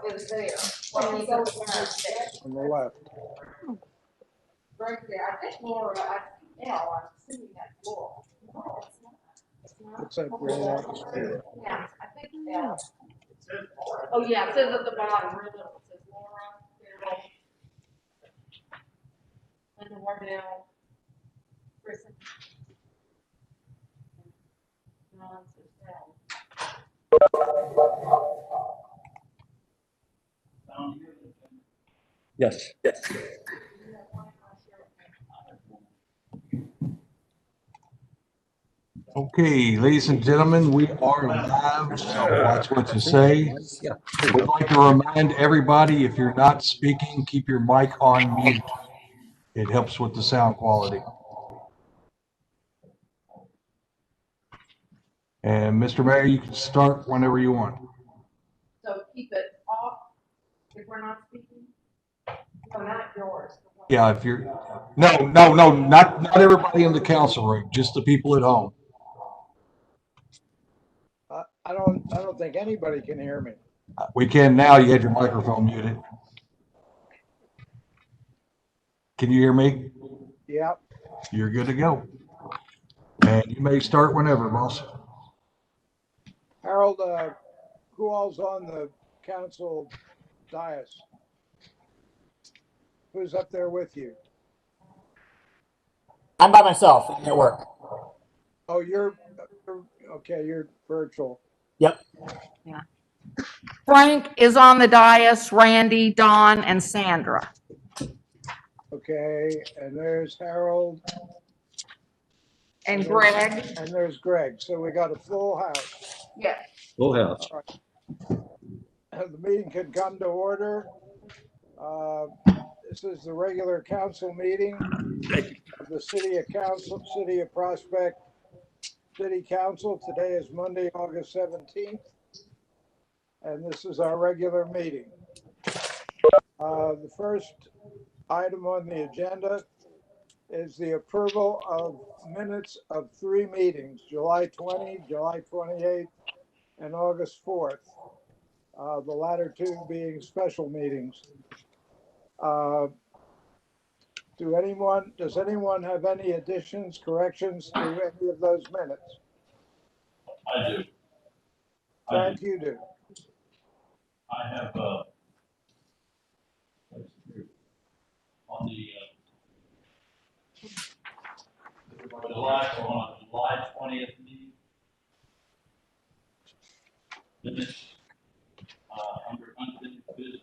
is there. Well, he's over there. On the left. Right there. I think Laura, I'm assuming that's Laura. No, it's not. It's not. Looks like right out here. Yeah, I think, yeah. Oh, yeah, it says at the bottom, real little, it says Laura, Carol, Linda Wardell, Kristen. Ron says Sal. Yes. Okay, ladies and gentlemen, we are live, so watch what you say. We'd like to remind everybody, if you're not speaking, keep your mic on mute. It helps with the sound quality. And Mr. Mayor, you can start whenever you want. So keep it off if we're not speaking? No, not yours. Yeah, if you're, no, not everybody in the council room, just the people at home. I don't think anybody can hear me. We can now, you had your microphone muted. Can you hear me? Yep. You're good to go. And you may start whenever, boss. Harold, who all's on the council dais? Who's up there with you? I'm by myself. I'm at work. Oh, you're okay, you're virtual. Yep. Frank is on the dais, Randy, Don, and Sandra. Okay, and there's Harold. And Greg. And there's Greg. So we got a full house. Yeah. Full house. All right. The meeting can come to order. This is the regular council meeting of the City of Prospect City Council. Today is Monday, August 17th. And this is our regular meeting. The first item on the agenda is the approval of minutes of 3 meetings, July 20, July 28th, and August 4th. The latter 2 being special meetings. Does anyone have any additions, corrections to any of those minutes? I do. Frank, you do. I have, on the, July 20th meeting. Minutes, under unfinished business.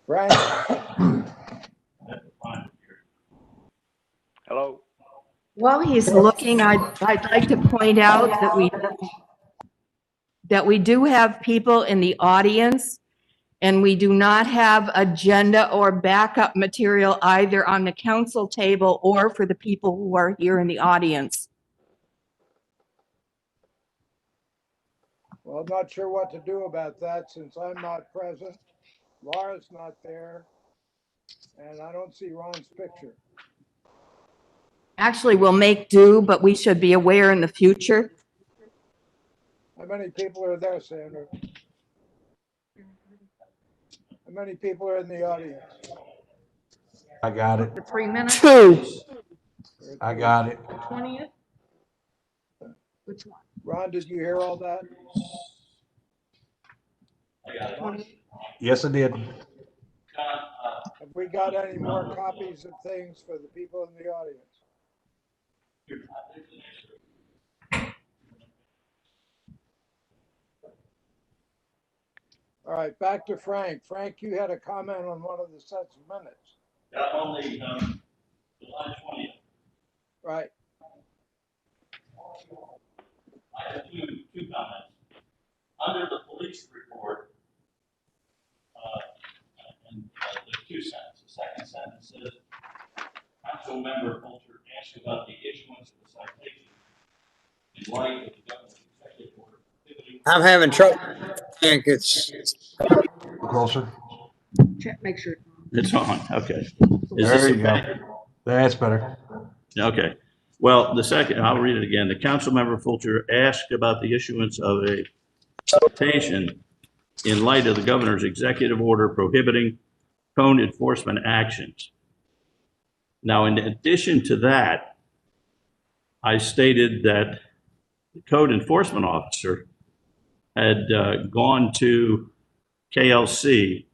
Frank? Hello. While he's looking, I'd like to point out that we do have people in the audience, and we do not have agenda or backup material either on the council table or for the people who are here in the audience. Well, I'm not sure what to do about that since I'm not present. Laura's not there. And I don't see Ron's picture. Actually, we'll make do, but we should be aware in the future. How many people are there, Sandra? How many people are in the audience? I got it. The 3 minutes? 2. I got it. 20th? Which one? Ron, did you hear all that? I got it. 20th? Yes, I did. Have we got any more copies of things for the people in the audience? All right, back to Frank. Frank, you had a comment on one of the sets of minutes. Yeah, on the, July 20th. Right. I have two comments. Under the police report, there's 2 sentences. The second sentence says, Council Member Coulter asked about the issuance of the citation in light of the governor's executive order. I'm having trouble. I think it's Closer. Check, make sure. It's on, okay. Is There this you okay? go. That's better. Okay. Well, the second, I'll read it again. The council member Fulcher asked about the issuance of a citation in light of the governor's executive order prohibiting code enforcement actions. Now, in addition to that, I stated that the code enforcement officer had gone to KLC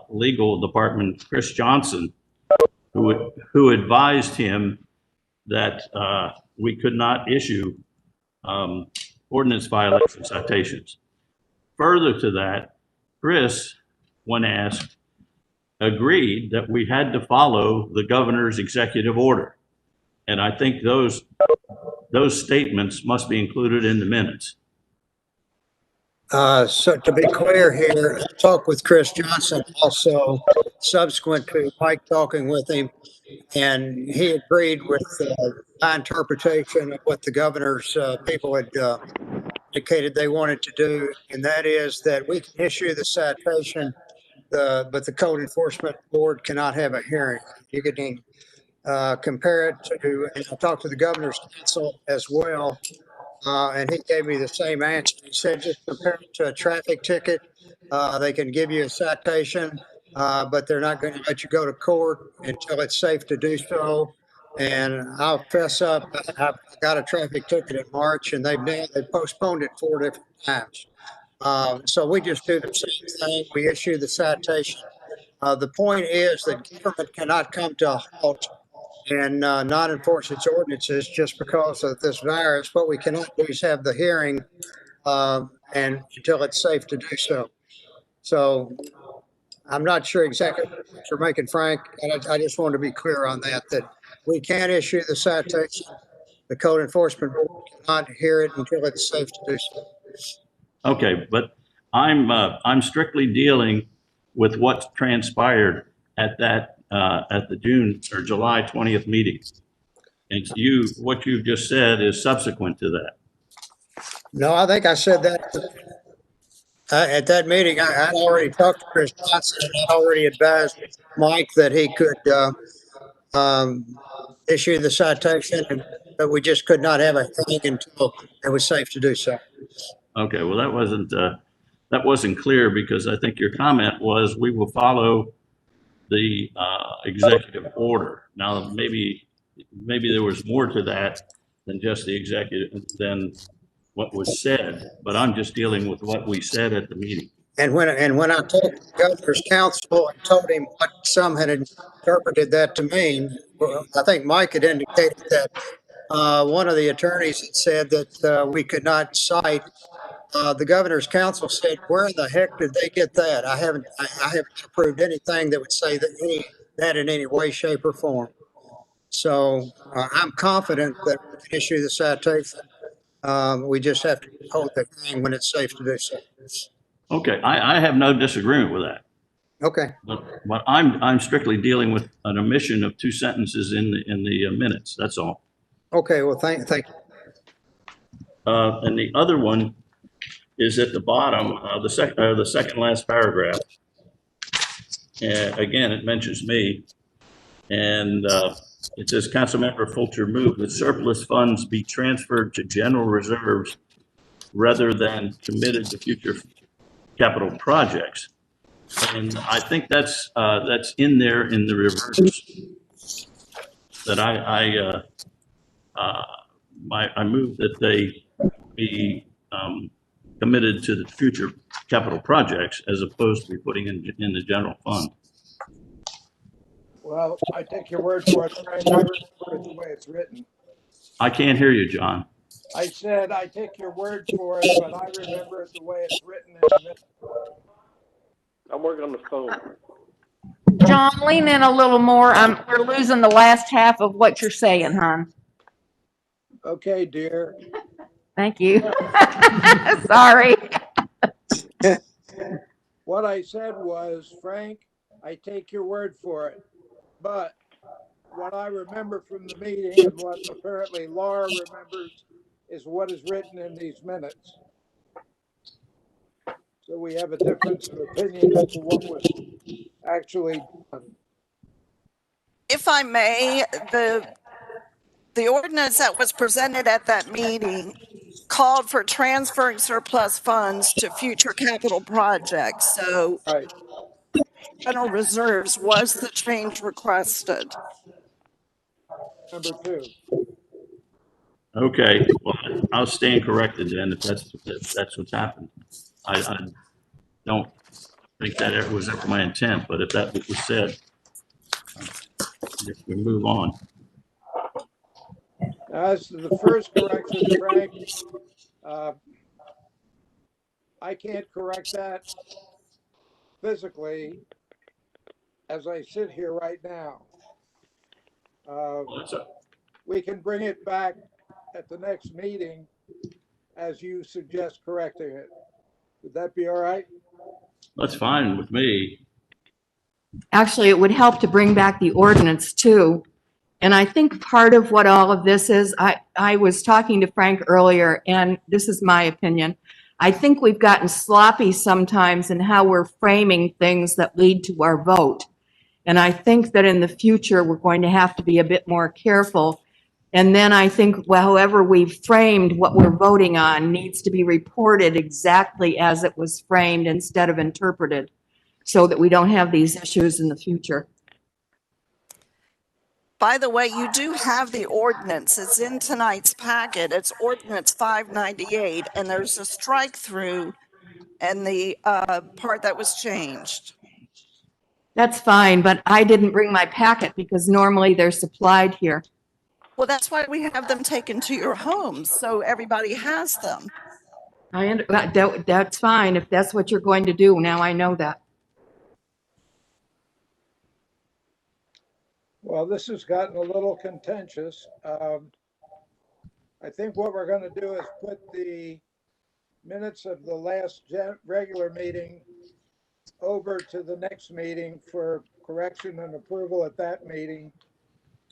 legal department, Chris Johnson, who advised him that we could not issue ordinance violation citations. Further to that, Chris, when asked, agreed that we had to follow the governor's executive order. And I think those statements must be included in the minutes. So to be clear here, I talked with Chris Johnson also subsequent to Mike talking with him, and he agreed with my interpretation of what the governor's people had indicated they wanted to do, and that is that we can issue the citation, but the code enforcement board cannot have a hearing. You can compare it to, and I talked to the governor's council as well, and he gave me the same answer. He said, just compare it to a traffic ticket. They can give you a citation, but they're not going to let you go to court until it's safe to do so. And I'll fess up, I got a traffic ticket in March, and they postponed it 4 different times. So we just do the same thing. We issue the citation. The point is that government cannot come to a halt and not enforce its ordinances just because of this virus. What we cannot do is have the hearing and until it's safe to do so. So I'm not sure exactly what you're making, Frank, and I just wanted to be clear on that we can't issue the citation. The code enforcement board cannot hear it until it's safe to do so. Okay, but I'm strictly dealing with what transpired at that at the June or July 20th meeting. And what you've just said is subsequent to that. No, I think I said that at that meeting. I already talked to Chris Johnson, and I already advised Mike that he could issue the citation, but we just could not have a hearing until it was safe to do so. Okay, well, that wasn't clear, because I think your comment was we will follow the executive order. Now, maybe there was more to that than just the executive, than what was said, but I'm just dealing with what we said at the meeting. And when I talked to the governor's council and told him what some had interpreted that to mean, well, I think Mike had indicated that one of the attorneys had said that we could not cite. The governor's council said, "Where in the heck did they get that? I haven't approved anything that would say that in any way, shape, or form." So I'm confident that we can issue the citation. We just have to hold the hearing when it's safe to do so. Okay, I have no disagreement with that. Okay. But I'm strictly dealing with an omission of 2 sentences in the minutes. That's all. Okay. Well, thank you. And the other one is at the bottom, the second last paragraph. Again, it mentions me, and it says, Councilmember Fulcher moved that surplus funds be transferred to general reserves rather than committed to future capital projects. And I think that's in there in the reverse, that I move that they be committed to the future capital projects as opposed to be putting in the general fund. Well, I take your word for it, Frank. I remember it the way it's written. I can't hear you, John. I said, I take your word for it, but I remember it the way it's written in the minutes. I'm working on the phone. John, lean in a little more. We're losing the last half of what you're saying, hon. Okay, dear. Thank you. Sorry. What I said was, Frank, I take your word for it, but what I remember from the meeting and what apparently Laura remembers is what is written in these minutes. So we have a difference of opinion as to what was actually done. If I may, The ordinance that was presented at that meeting called for transferring surplus funds to future capital projects. So Right. general reserves was the change requested. Number two. Okay, well, I'll stand corrected then if that's what's happened. I don't think that ever was ever my intent, but if that was said, I guess we move on. As to the first correction, Frank, I can't correct that physically as I sit here right now. Well, We can bring it back at the next meeting as you suggest correcting it. Would that be all right? That's fine with me. Actually, it would help to bring back the ordinance too. And I think part of what all of this is, I was talking to Frank earlier, and this is my opinion. I think we've gotten sloppy sometimes in how we're framing things that lead to our vote. And I think that in the future, we're going to have to be a bit more careful. And then I think, well, however we've framed what we're voting on needs to be reported exactly as it was framed instead of interpreted, so that we don't have these issues in the future. By the way, you do have the ordinance. It's in tonight's packet. It's ordinance 598, and there's a strike through and the part that was changed. That's fine, but I didn't bring my packet because normally they're supplied here. Well, that's why we have them taken to your homes, so everybody has them. That's fine if that's what you're going to do. Now I know that. Well, this has gotten a little contentious. I think what we're going to do is put the minutes of the last regular meeting over to the next meeting for correction and approval at that meeting.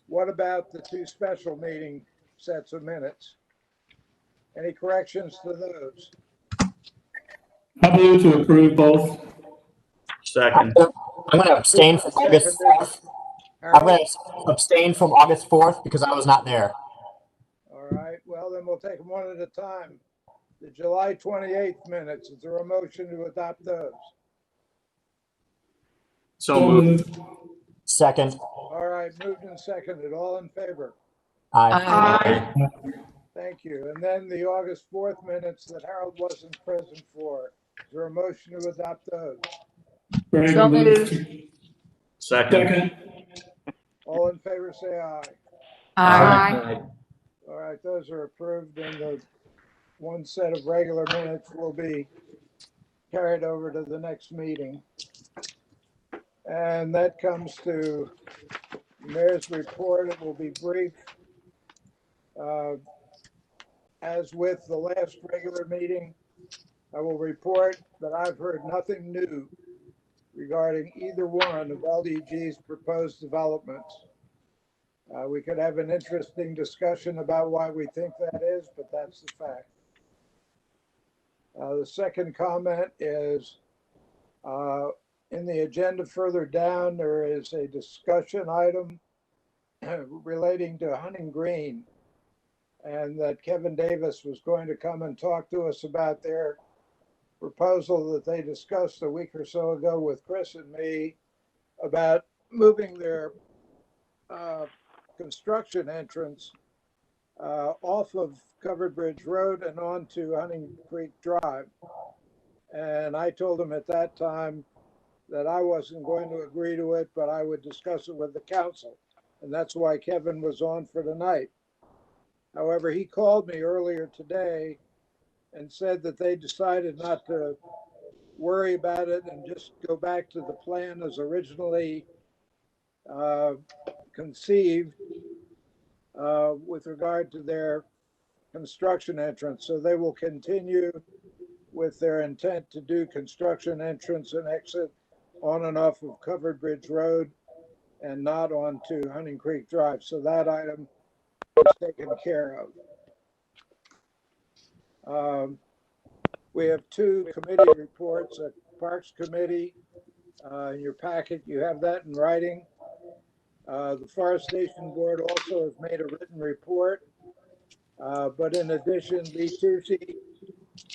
What about the two special meeting sets of minutes? Any corrections to those? I move to approve both. Second. I'm going to abstain from August 4th. I'm going to abstain from August 4th because I was not there. All right, well, then we'll take them one at a time. The July 28th minutes, is there a motion to adopt those? So moved. Second. All right, moved and seconded, all in favor? Aye. Thank you. And then the August 4th minutes that Harold wasn't present for, is there a motion to adopt those? So moved. Second. All in favor, say aye. Aye. All right, those are approved, and the one set of regular minutes will be carried over to the next meeting. And that comes to Mayor's report. It will be brief. As with the last regular meeting, I will report that I've heard nothing new regarding either one of LDG's proposed developments. We could have an interesting discussion about why we think that is, but that's the fact. The second comment is in the agenda further down, there is a discussion item relating to Hunting Green, and that Kevin Davis was going to come and talk to us about their proposal that they discussed a week or so ago with Chris and me about moving their construction entrance off of Covered Bridge Road and onto Hunting Creek Drive. And I told him at that time that I wasn't going to agree to it, but I would discuss it with the council. And that's why Kevin was on for tonight. However, he called me earlier today and said that they decided not to worry about it and just go back to the plan as originally conceived with regard to their construction entrance. So they will continue with their intent to do construction entrance and exit on and off of Covered Bridge Road and not onto Hunting Creek Drive. So that item is taken care of. We have two committee reports, a Parks Committee. In your packet, you have that in writing. The Forestation Board also has made a written report. But in addition, Lee Tucci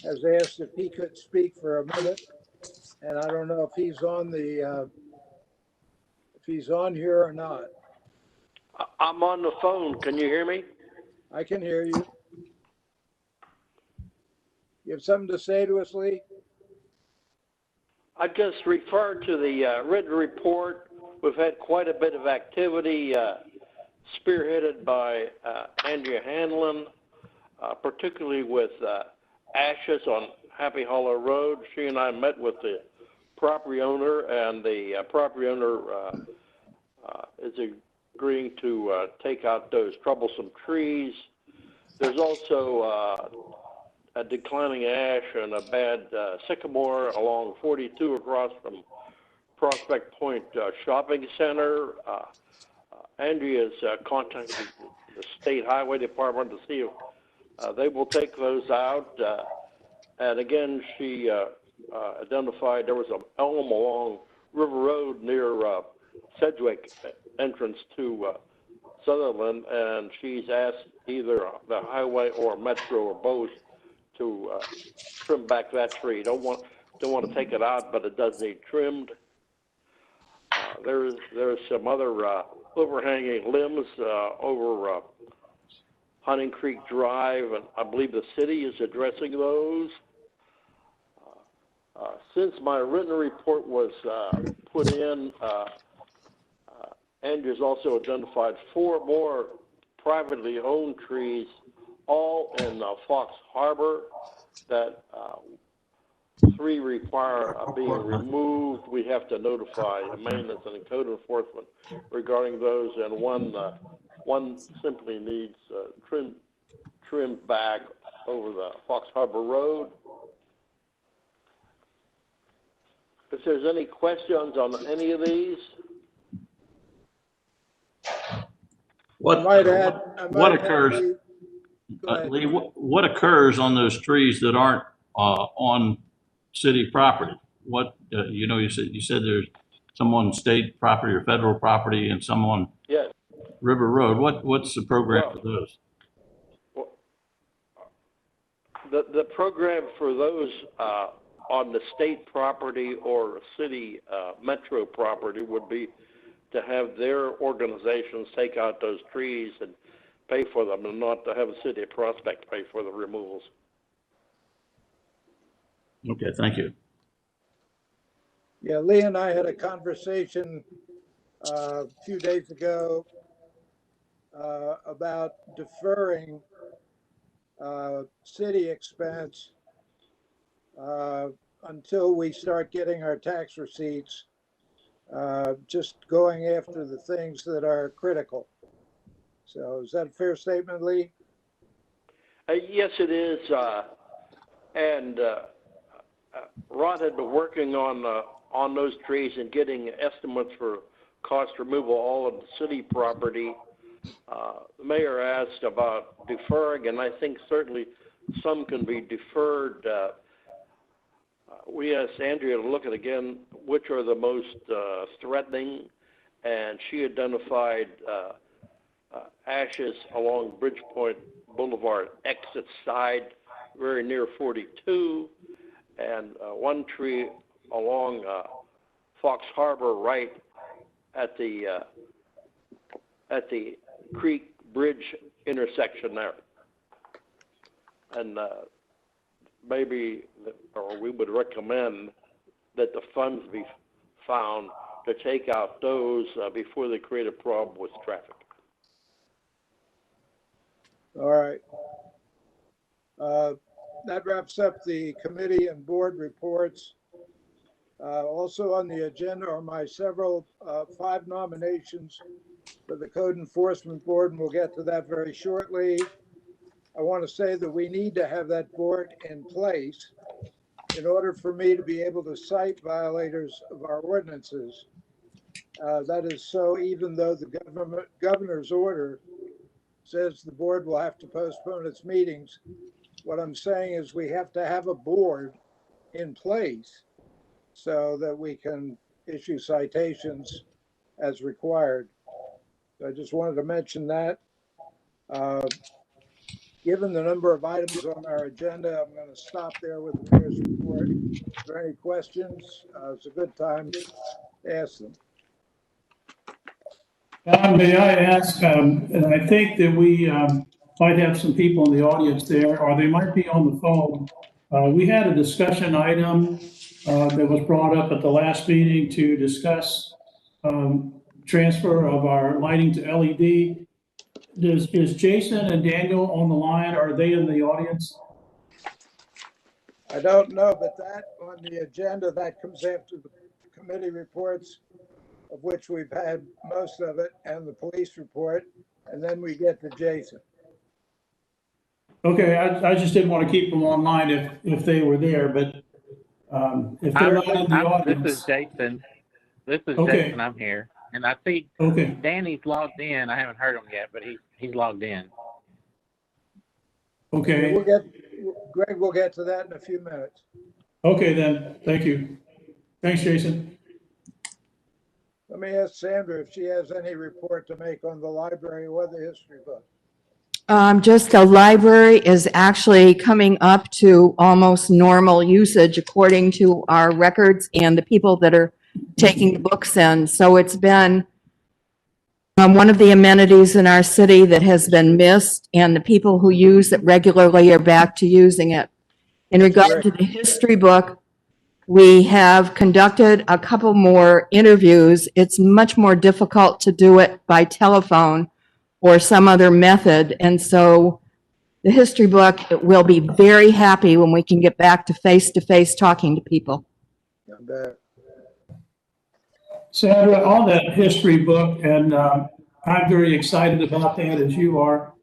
has asked if he could speak for a minute. And I don't know if he's on if he's on here or not. I'm on the phone. Can you hear me? I can hear you. You have something to say to us, Lee? I just referred to the written report. We've had quite a bit of activity spearheaded by Andrea Hanlon, particularly with ashes on Happy Hollow Road. She and I met with the property owner, and the property owner is agreeing to take out those troublesome trees. There's also a declining ash and a bad sycamore along 42 across from Prospect Point Shopping Center. Andrea's contacted the State Highway Department to see if they will take those out. And again, she identified there was an elm along River Road near Sedgwick entrance to Sutherland, and she's asked either the highway or Metro or both to trim back that tree. Don't want to take it out, but it does need trimmed. There's some other overhanging limbs over Hunting Creek Drive, and I believe the city is addressing those. Since my written report was put in, Andrew's also identified 4 more privately owned trees, all in Fox Harbor, that 3 require being removed. We have to notify maintenance and code enforcement regarding those, and one simply needs trimmed back over the Fox Harbor Road. If there's any questions on any of these. What occurs, Lee, what occurs on those trees that aren't on city property? What, you said there's some on state property or federal property and some on Yes. River Road. What's the program for those? Well, the program for those on the state property or city metro property would be to have their organizations take out those trees and pay for them, and not to have the city of Prospect pay for the removals. Okay, thank you. Yeah, Lee and I had a conversation a few days ago about deferring city expense until we start getting our tax receipts, just going after the things that are critical. So is that a fair statement, Lee? Yes, it is. And Rod had been working on those trees and getting estimates for cost removal all of the city property. The mayor asked about deferring, and I think certainly some can be deferred. We asked Andrea to look at again which are the most threatening, and she identified ashes along Bridgepoint Boulevard exit side, very near 42, and one tree along Fox Harbor right at the Creek Bridge intersection there. And maybe, or we would recommend that the funds be found to take out those before they create a problem with traffic. All right. That wraps up the committee and board reports. Also on the agenda are my 5 nominations for the Code Enforcement Board, and we'll get to that very shortly. I want to say that we need to have that board in place in order for me to be able to cite violators of our ordinances. That is so even though the governor's order says the board will have to postpone its meetings. What I'm saying is we have to have a board in place so that we can issue citations as required. So I just wanted to mention that. Given the number of items on our agenda, I'm going to stop there with the mayor's report. If there are any questions, it's a good time to ask them. May I ask, and I think that we might have some people in the audience there, or they might be on the phone. We had a discussion item that was brought up at the last meeting to discuss transfer of our lighting to LED. Is Jason and Daniel on the line? Are they in the audience? I don't know, but that on the agenda, that comes after the committee reports, of which we've had most of it, and the police report, and then we get to Jason. Okay, I just didn't want to keep them online if they were there, but if they're not in the audience. This is Jason. Okay. Jason. I'm here. And I see Okay, Danny's logged in. I haven't heard him yet, but he's logged in. okay, Greg will get to that in a few minutes. okay then, thank you. Thanks, Jason. Let me ask Sandra if she has any report to make on the library or the history book. Just the library is actually coming up to almost normal usage according to our records and the people that are taking the books in. So it's been one of the amenities in our city that has been missed, and the people who use it regularly are back to using it. In regard to the history book, we have conducted a couple more interviews. It's much more difficult to do it by telephone or some other method. And so the history book will be very happy when we can get back to face talking to people. And, Sandra, on that history book, and I'm very excited about that as you are.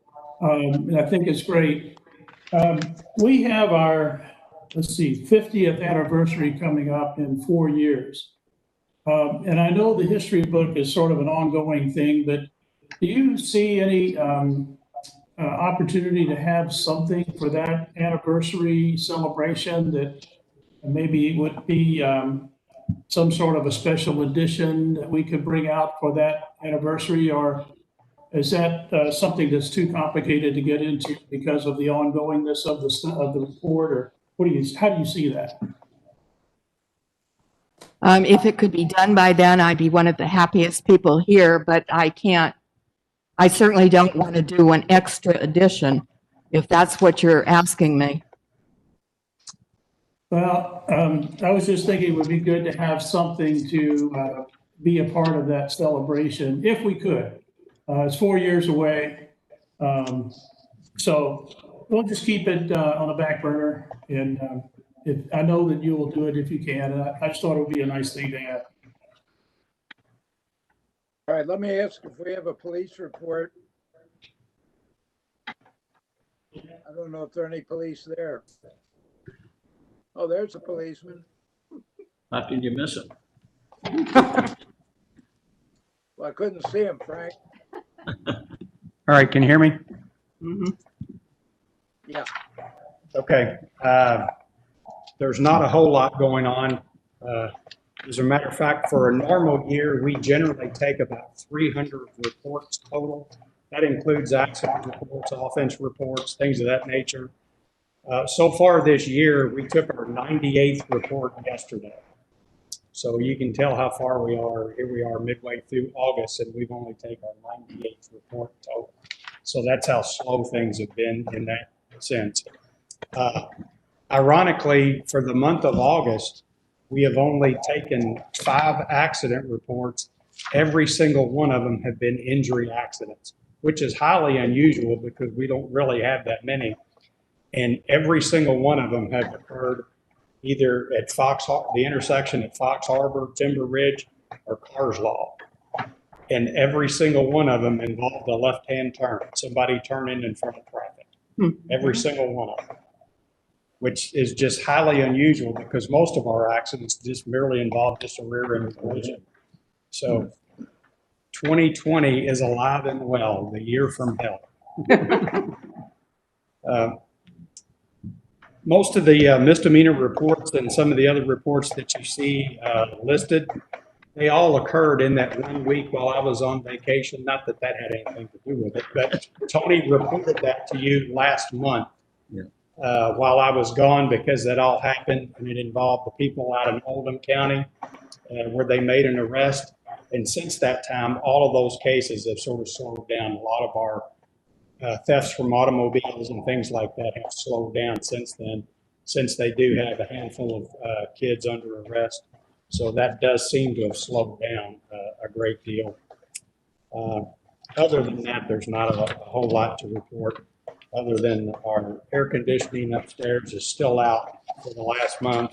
And I think it's great. We have our, 50th anniversary coming up in 4 years. And I know the history book is sort of an ongoing thing, but do you see any opportunity to have something for that anniversary celebration that maybe would be some sort of a special edition that we could bring out for that anniversary? Or is that something that's too complicated to get into because of the ongoingness of the report? Or how do you see that? If it could be done by then, I'd be one of the happiest people here, but I certainly don't want to do an extra edition, if that's what you're asking me. Well, I was just thinking it would be good to have something to be a part of that celebration, if we could. It's 4 years away. So we'll just keep it on the back burner. And I know that you will do it if you can. And I just thought it would be a nice thing to have. all right, let me ask if we have a police report. I don't know if there are any police there. Oh, there's a policeman. How can you miss him? Well, I couldn't see him, Frank. All right, can you hear me? Mhm. Yeah. Okay. There's not a whole lot going on. As a matter of fact, for a normal year, we generally take about 300 reports total. That includes accident reports, offense reports, things of that nature. So far this year, we took our 98th report yesterday. So you can tell how far we are. Here we are midway through August, and we've only taken our 98th report total. So that's how slow things have been in that sense. Ironically, for the month of August, we have only taken 5 accident reports. Every single one of them have been injury accidents, which is highly unusual because we don't really have that many. And every single one of them have occurred either at the intersection at Fox Harbor, Timber Ridge, or Carslaw. And every single one of them involved a left-hand turn, somebody turning in front of traffic. Every single one of them, which is just highly unusual because most of our accidents just merely involve just a rear-end collision. So 2020 is alive and well, the year from hell. Most of the misdemeanor reports and some of the other reports that you see listed they all occurred in that 1 week while I was on vacation. Not that that had anything to do with it, but Tony reported that to you last month. Yeah. While I was gone, because that all happened and it involved the people out in Oldham County where they made an arrest. And since that time, all of those cases have sort of slowed down. A lot of our thefts from automobiles and things like that have slowed down since then, since they do have a handful of kids under arrest. So that does seem to have slowed down a great deal. Other than that, there's not a whole lot to report, other than our air conditioning upstairs is still out for the last month.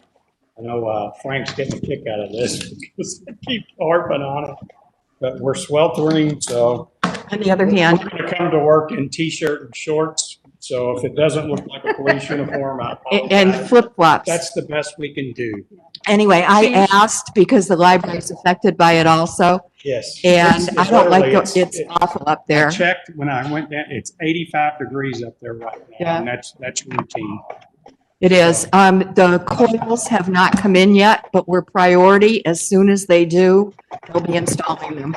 I know Frank's getting a kick out of this because I keep harping on it, but we're sweltering. So On the other hand, we're going to come to work in t-shirt and shorts. So if it doesn't look like a police uniform, I apologize. and flip-flops. That's the best we can do. Anyway, I asked because the library is affected by it also, Yes. and It's I don't like literally- it's awful up there. I checked when I went down, it's 85 degrees up there right now, Yeah. and that's routine. It is. The coils have not come in yet, but we're priority. As soon as they do, they'll be installing them.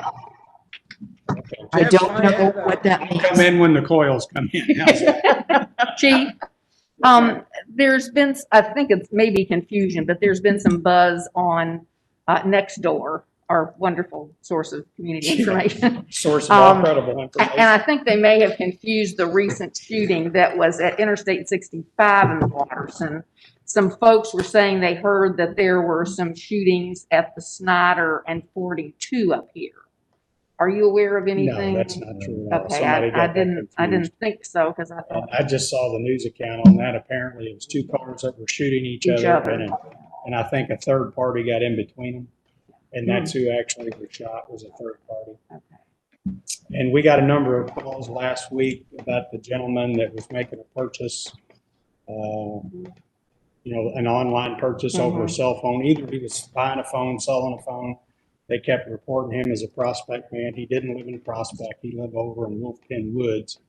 I Jeff, don't I know had, what that Come means. in when the coils come in. How's that? Chief, there's been, I think it's maybe confusion, but there's been some buzz on Nextdoor, our wonderful source of community information. Source of all credible And information. I think they may have confused the recent shooting that was at Interstate 65 in Watterson. Some folks were saying they heard that there were some shootings at the Snyder and 42 up here. Are you aware of anything? No, that's not true at all. Okay, Somebody got I that didn't confused. think so, because I thought, I just saw the news account on that. Apparently it was two cars that were shooting each other. And I think a third party got in between them. And that's who actually was shot, was a third party. okay. And we got a number of calls last week about the gentleman that was making a purchase, an online purchase over a cell phone. Either he was buying a phone, selling a phone. They kept reporting him as a Prospect man. He didn't live in Prospect. He lived over in Wolf Pen Woods.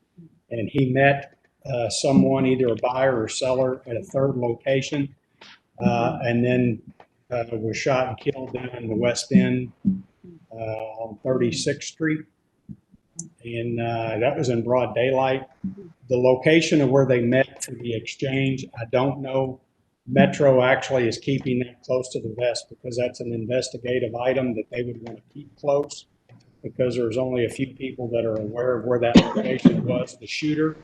And he met someone, either a buyer or seller, at a third location. And then was shot and killed down in the West End on 36th Street. And that was in broad daylight. The location of where they met for the exchange, I don't know. Metro actually is keeping that close to the vest because that's an investigative item that they would want to keep close, because there's only a few people that are aware of where that location was, the shooter,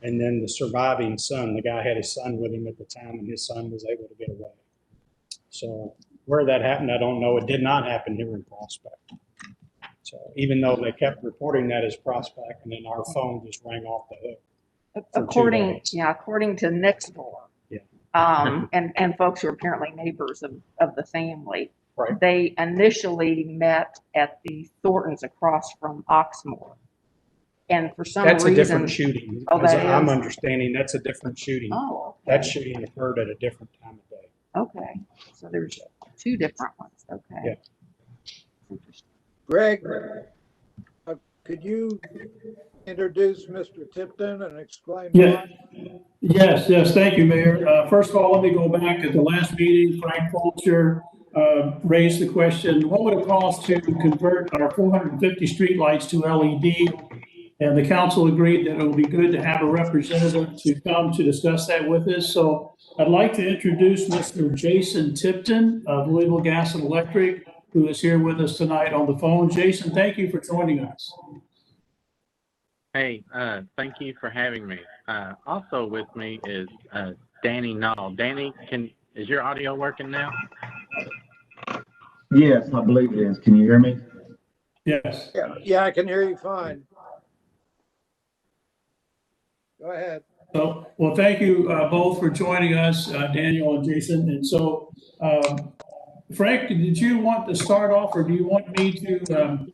and then the surviving son. The guy had his son with him at the time, and his son was able to get away. So where that happened, I don't know. It did not happen here in Prospect. So even though they kept reporting that as Prospect, and then our phone just rang off the hook. According to Nextdoor. Yeah. And folks who are apparently neighbors of the family. Right. They initially met at the Thorntons across from Oxmoor. And for some That's reason. a different shooting. Oh, As that I'm is? understanding, that's a different shooting. Oh. That shooting occurred at a different time of day. Okay, so there's two different ones, okay. Yeah. Interesting. Greg, could you introduce Mr. Tipton and explain Yeah. why? Yes, thank you, Mayor. First of all, let me go back. At the last meeting, Frank Fulcher raised the question, what would it cost to convert our 450 streetlights to LED? And the council agreed that it would be good to have a representative to come to discuss that with us. So I'd like to introduce Mr. Jason Tipton of Louisville Gas and Electric, who is here with us tonight on the phone. Jason, thank you for joining us. Hey, thank you for having me. Also with me is Danny Null. Danny, is your audio working now? Yes, I believe it is. Can you hear me? Yes. Yeah, I can hear you fine. Go ahead. So, well, thank you both for joining us, Daniel and Jason. And so, Frank, did you want to start off, or do you want me to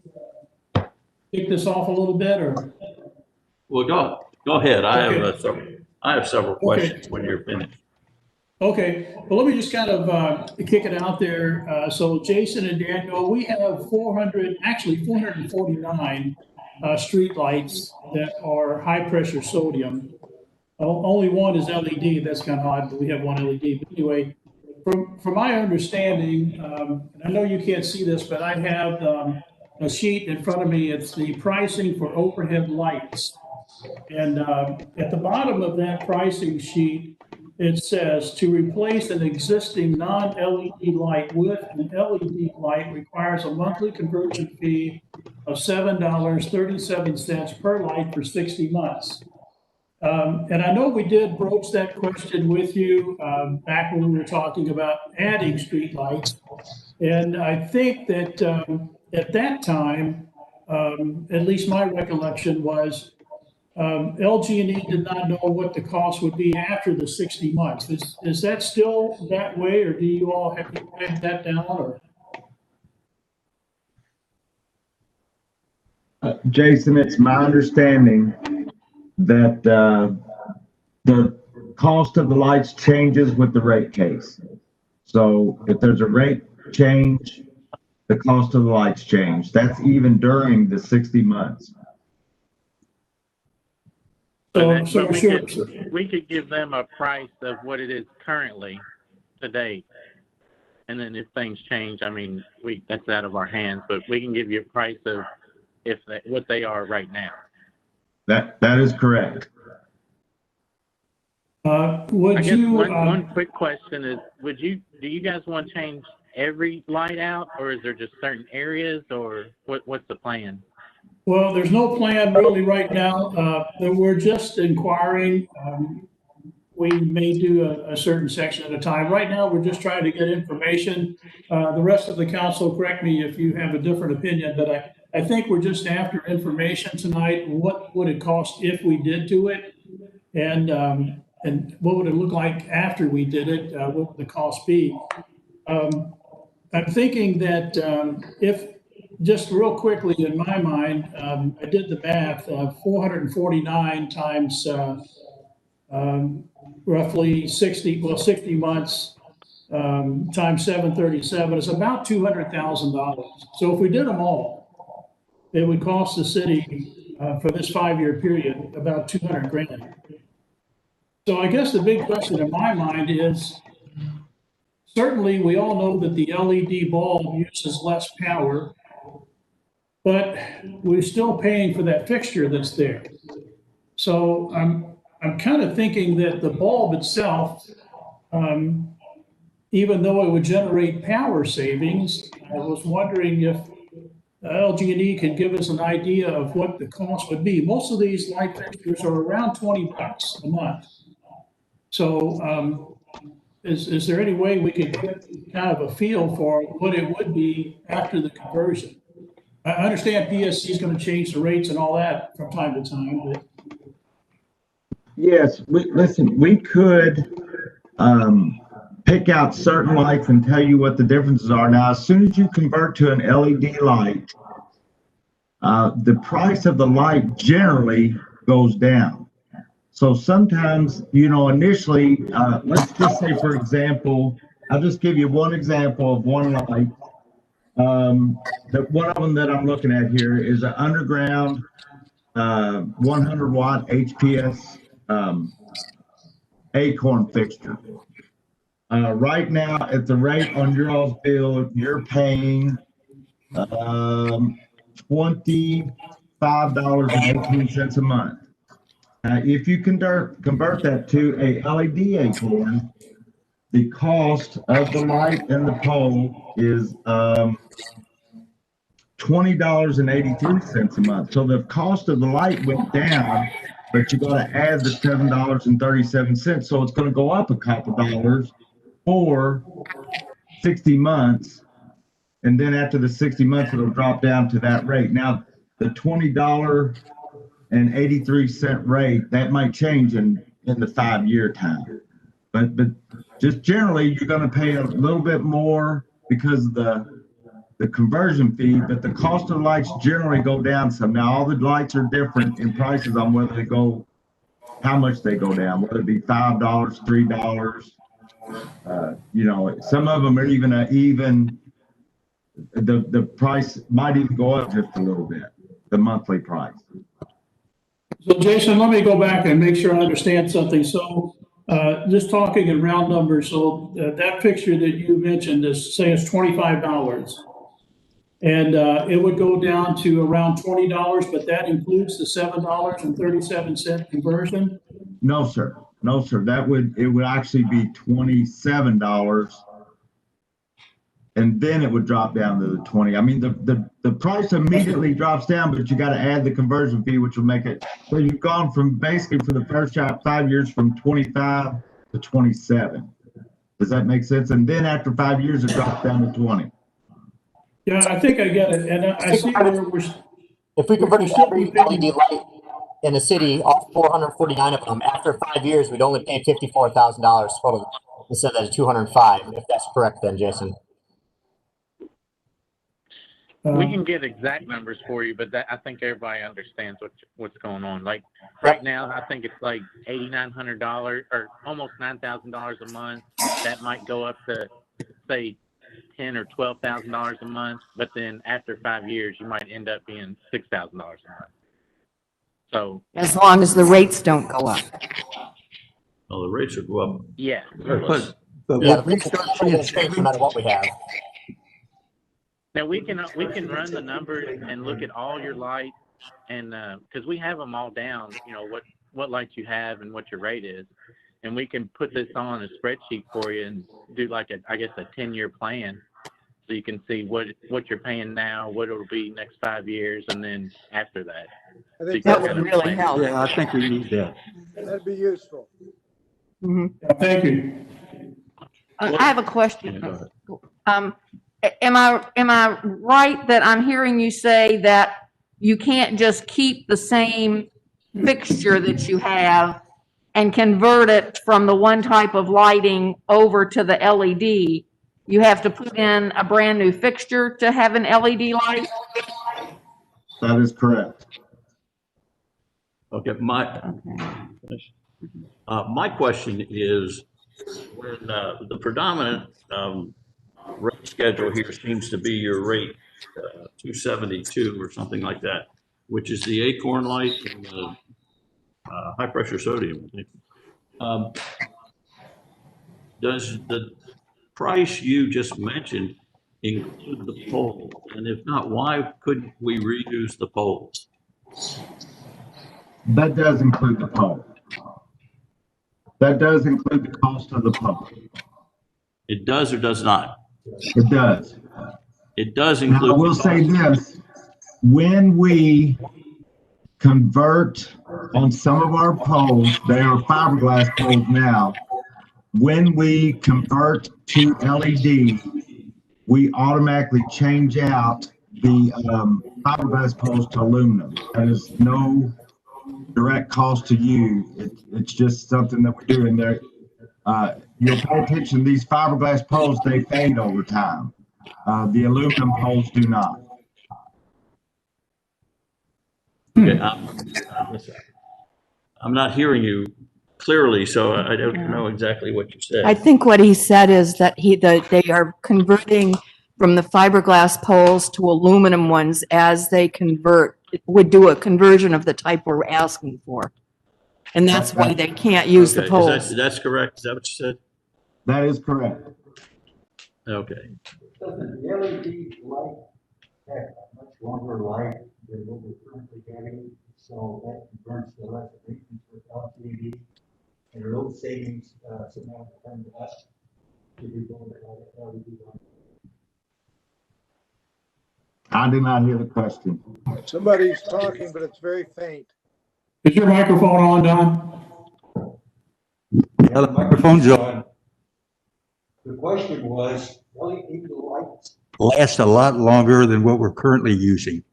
kick this off a little bit, or? Well, go ahead. Okay. I have several questions when you're finished. Okay, well, let me just kind of kick it out there. So Jason and Daniel, we have 449 streetlights that are high pressure sodium. Only one is LED. That's kind of odd, but we have one LED. But anyway, from my understanding, and I know you can't see this, but I have a sheet in front of me. It's the pricing for overhead lights. And at the bottom of that pricing sheet, it says to replace an existing non-LED light with an LED light requires a monthly conversion fee of $7.37 per light for 60 months. And I know we did broach that question with you back when we were talking about adding street lights. And I think that at that time, at least my recollection was LG&E did not know what the cost would be after the 60 months. Is that still that way, or do you all have to write that down? Or? Jason, it's my understanding that the cost of the lights changes with the rate case. So if there's a rate change, the cost of the lights change. That's even during the 60 months. We could give them a price of what it is currently today. And then if things change, I mean, that's out of our hands, but we can give you a price of what they are right now. That is correct. One quick question is, do you guys want to change every light out, or is there just certain areas, or what's the plan? Well, there's no plan really right now. We're just inquiring. We may do a certain section at a time. Right now, we're just trying to get information. The rest of the council, correct me if you have a different opinion, but I think we're just after information tonight. What would it cost if we did do it? And what would it look like after we did it? What would the cost be? I'm thinking that if, just real quickly in my mind, I did the math, 449 times roughly 60 months times 737 is about $200,000. So if we did them all, it would cost the city for this 5-year period about 200 grand. So I guess the big question in my mind is, certainly we all know that the LED bulb uses less power, but we're still paying for that fixture that's there. So I'm kind of thinking that the bulb itself, even though it would generate power savings, I was wondering if LG&E could give us an idea of what the cost would be. Most of these light fixtures are around $20 a month. So is there any way we could get kind of a feel for what it would be after the conversion? I understand PSC is going to change the rates and all that from time to time, but. Yes, we could pick out certain lights and tell you what the differences are. Now, as soon as you convert to an LED light, the price of the light generally goes down. So sometimes, initially, let's just say, for example, I'll just give you one example of one light. One of them that I'm looking at here is an underground 100 watt HPS Acorn fixture. Right now, at the rate on your all's bill, you're paying $25.18 a month. If you convert that to a LED Acorn, the cost of the light and the pole is $20.83 a month. So the cost of the light went down, but you got to add the $7.37. So it's going to go up a couple dollars for 60 months. And then after the 60 months, it'll drop down to that rate. Now, the $20.83 rate, that might change in the 5-year time. But just generally, you're going to pay a little bit more because of the conversion fee, but the cost of the lights generally go down some. Now, all the lights are different in prices on whether they go, how much they go down, whether it be $5, $3. Some of them are the price might even go up just a little bit, the monthly price. So Jason, let me go back and make sure I understand something. So just talking in round numbers, so that fixture that you mentioned is, say it's $25. And it would go down to around $20, but that includes the $7.37 conversion? No, sir. No, sir. It would actually be $27. And then it would drop down to the 20. I mean, the price immediately drops down, but you got to add the conversion fee, which will make it. So you've gone from basically for the first 5 years from 25 to 27. Does that make sense? And then after 5 years, it drops down to 20. Yeah, I think I get it. And I see where we're. If we converted every LED light in the city, all 449 of them, after 5 years, we'd only pay $54,000 total instead of 205. If that's correct, then Jason. We can get exact numbers for you, but I think everybody understands what's going on. Like right now, I think it's like $8,900 or almost $9,000 a month. That might go up to say $10,000 or $12,000 a month, but then after 5 years, you might end up being $6,000 a month. So As long as the rates don't go up. Well, the rates will go up. yeah, But yeah, we start seeing change no matter what we have. now we can run the numbers and look at all your lights, and because we have them all down, you know what lights you have and what your rate is, and we can put this on a spreadsheet for you and do like a 10-year plan, so you can see what you're paying now, what it'll be next 5 years, and then after that. I think That would really help. Yeah, I think we need that. that'd be useful. Thank you. I have a question. Am I right that I'm hearing you say that you can't just keep the same fixture that you have and convert it from the one type of lighting over to the LED? You have to put in a brand new fixture to have an LED light? That is correct. Okay, my question is, when the predominant rate schedule here seems to be your rate 272 or something like that, which is the Acorn light and the high pressure sodium. I think. Does the price you just mentioned include the pole? And if not, why couldn't we reuse the poles? That does include the pole. That does include the cost of the pole. It does or does not? It does. It does Now, include. I will say this, when we convert on some of our poles, they are fiberglass poles now. When we convert to LED, we automatically change out the fiberglass poles to aluminum. That is no direct cost to you. It's just something that we do in there. You'll pay attention, these fiberglass poles, they fade over time. The aluminum poles do not. Okay, I'm not hearing you clearly, so I don't know exactly what you said. I think what he said is that they are converting from the fiberglass poles to aluminum ones as they would do a conversion of the type we're asking for. And that's why they can't use the poles. That's correct. Is that what you said? That is correct. Okay. Doesn't the LED light have a much longer life than what we're currently getting? So that converts the less maintenance with LED and load savings, so now come to us to be going to LED light. I did not hear the question. Somebody's talking, but it's very faint. Is your microphone on, Don? Yeah, the microphone's on. The question was, LED lights last a lot longer than what we're currently using,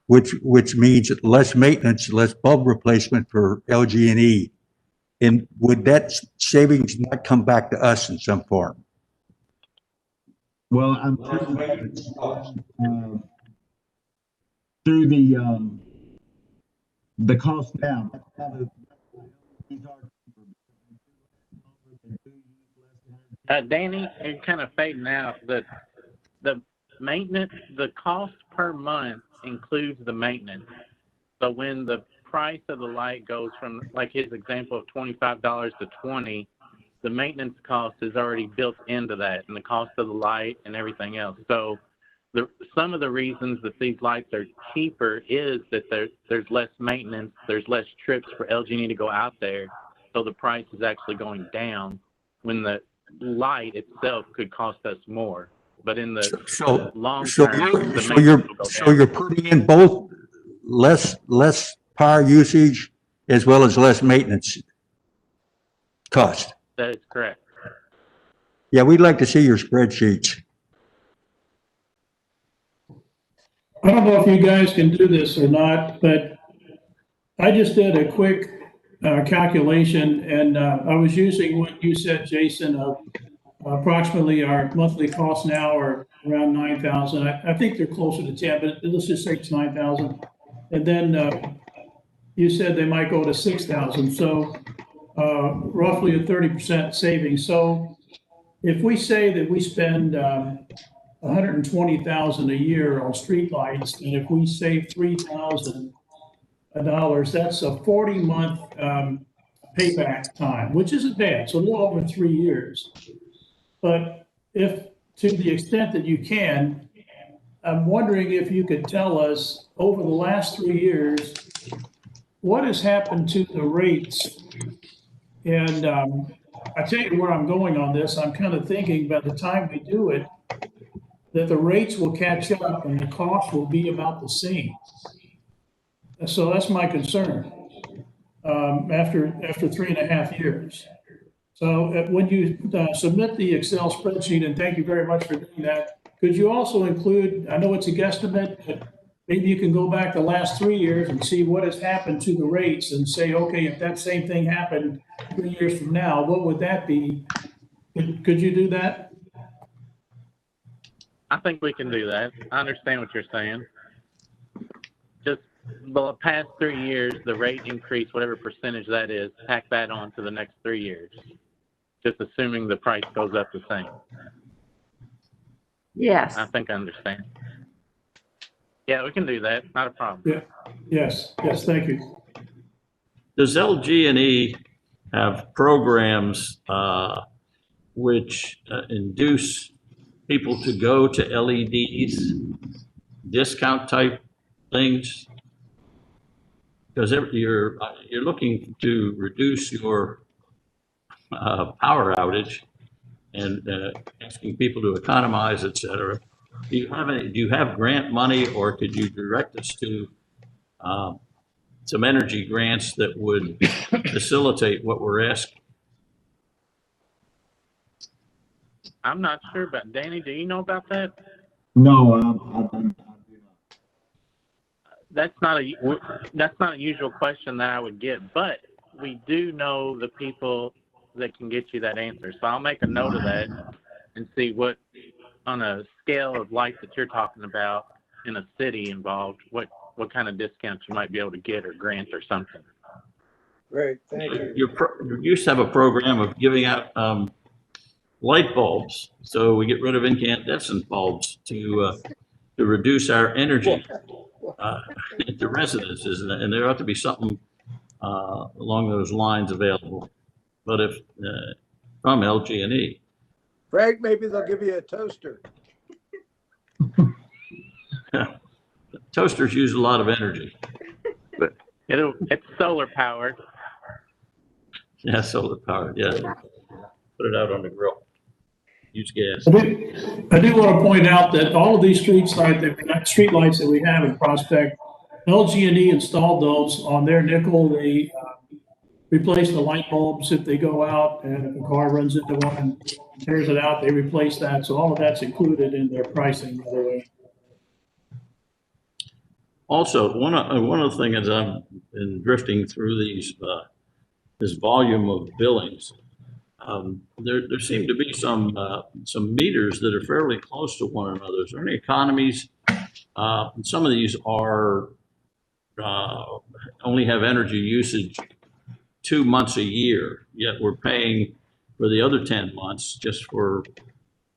which means less maintenance, less bulb replacement for LG&E. And would that savings not come back to us in some form? Well, I'm through the cost down. Danny, you're kind of fading out. The maintenance, the cost per month includes the maintenance. So when the price of the light goes from, like his example of $25 to $20, the maintenance cost is already built into that, and the cost of the light and everything else. So some of the reasons that these lights are cheaper is that there's less maintenance, there's less trips for LG&E to go out there, so the price is actually going down when the light itself could cost us more. But in the long term, you're putting in both less power usage as well as less maintenance cost. That is correct. Yeah, we'd like to see your spreadsheets. I don't know if you guys can do this or not, but I just did a quick calculation, and I was using what you said, Jason, of approximately our monthly costs now are around 9,000. I think they're closer to 10, but let's just say it's 9,000. And then you said they might go to 6,000. So roughly a 30% savings. So if we say that we spend 120,000 a year on streetlights, and if we save $3,000, that's a 40-month payback time, which isn't bad. So a little over 3 years. But if, to the extent that you can, I'm wondering if you could tell us over the last 3 years, what has happened to the rates? And I tell you where I'm going on this. I'm kind of thinking by the time we do it, that the rates will catch up and the cost will be about the same. So that's my concern after 3.5 years. So when you submit the Excel spreadsheet, and thank you very much for doing that, could you also include, I know it's a guesstimate, but maybe you can go back the last 3 years and see what has happened to the rates and say, okay, if that same thing happened 3 years from now, what would that be? Could you do that? I think we can do that. I understand what you're saying. Just the past 3 years, the rate increase, whatever percentage that is, tack that on to the next 3 years. Just assuming the price goes up the same. Yes. I think I understand. Yeah, we can do that. Not a problem. Yeah. Yes. Yes. Thank you. Does LG&E have programs which induce people to go to LEDs, discount type things? Because you're looking to reduce your power outage and asking people to economize, et cetera. Do you have grant money, or could you direct us to some energy grants that would facilitate what we're asking? I'm not sure, but Danny, do you know about that? No, That's not a usual question that I would get, but we do know the people that can get you that answer. So I'll make a note of that and see what, on a scale of lights that you're talking about in a city involved, what kind of discounts you might be able to get or grant or something. Great, thank you. You used to have a program of giving out light bulbs, so we get rid of incandescent bulbs to reduce our energy at the residences, and there ought to be something along those lines available. But if from LG&E, Frank, maybe they'll give you a toaster. toasters use a lot of energy. But it's solar powered. Yeah, solar powered. Yeah, put it out on the grill. Use gas. I do want to point out that all of these street lights that we have in Prospect, LG&E installed those on their nickel. They replace the light bulbs if they go out, and if a car runs into one and tears it out, they replace that. So all of that's included in their pricing, by the way. Also, one of the things, as I've been drifting through this volume of billings, there seem to be some meters that are fairly close to one another. Is there any economies? Some of these are only have energy usage 2 months a year, yet we're paying for the other 10 months just for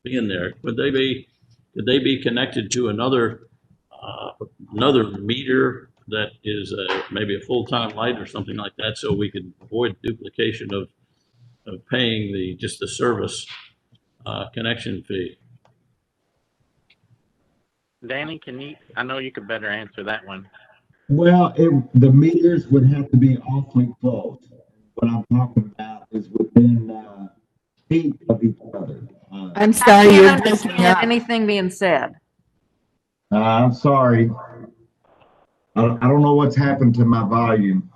being there. Could they be connected to another meter that is maybe a full-time light or something like that, so we could avoid duplication of paying just the service connection fee. Danny, I know you could better answer that one. Well, the meters would have to be awfully close. What I'm talking about is within feet of each other. I'm I sorry, you're can't breaking understand up. anything being said. I'm sorry. I don't know what's happened to my volume.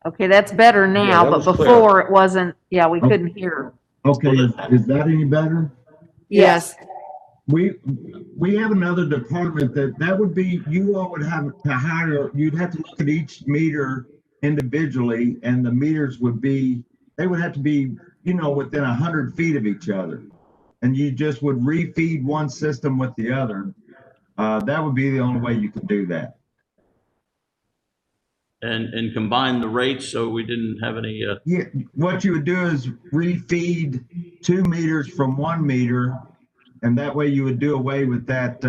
Okay, that's better now, that but was clear. before it wasn't, yeah, we couldn't hear. Okay, is that any better? Yes. We have another department that would be, you all would have to hire, you'd have to look at each meter individually, and the meters they would have to be, within 100 feet of each other. And you just would refeed one system with the other. That would be the only way you could do that. And combine the rates so we didn't have any. Yeah, what you would do is refeed 2 meters from 1 meter, and that way you would do away with that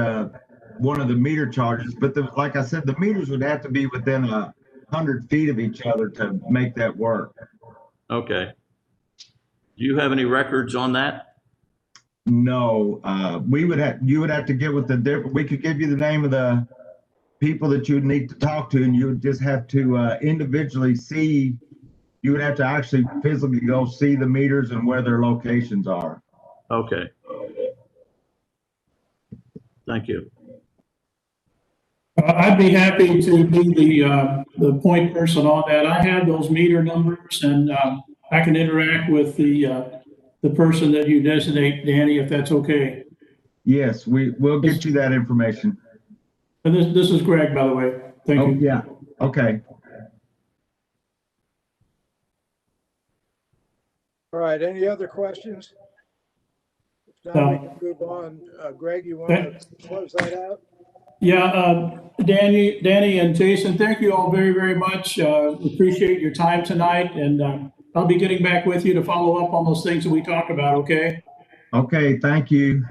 one of the meter charges. But like I said, the meters would have to be within 100 feet of each other to make that work. Okay. Do you have any records on that? No, you would have to get with we could give you the name of the people that you would need to talk to, and you would just have to individually see, you would have to actually physically go see the meters and where their locations are. Okay. Thank you. I'd be happy to be the point person on that. I have those meter numbers, and I can interact with the person that you designate, Danny, if that's okay. Yes, we'll get you that information. And this is Greg, by the way. Thank you. Yeah, okay. All right, any other questions? If not, we can move on. Greg, you want to close that out? Yeah, Danny and Jason, thank you all very, very much. Appreciate your time tonight, and I'll be getting back with you to follow up on those things that we talked about, okay? Okay, thank you.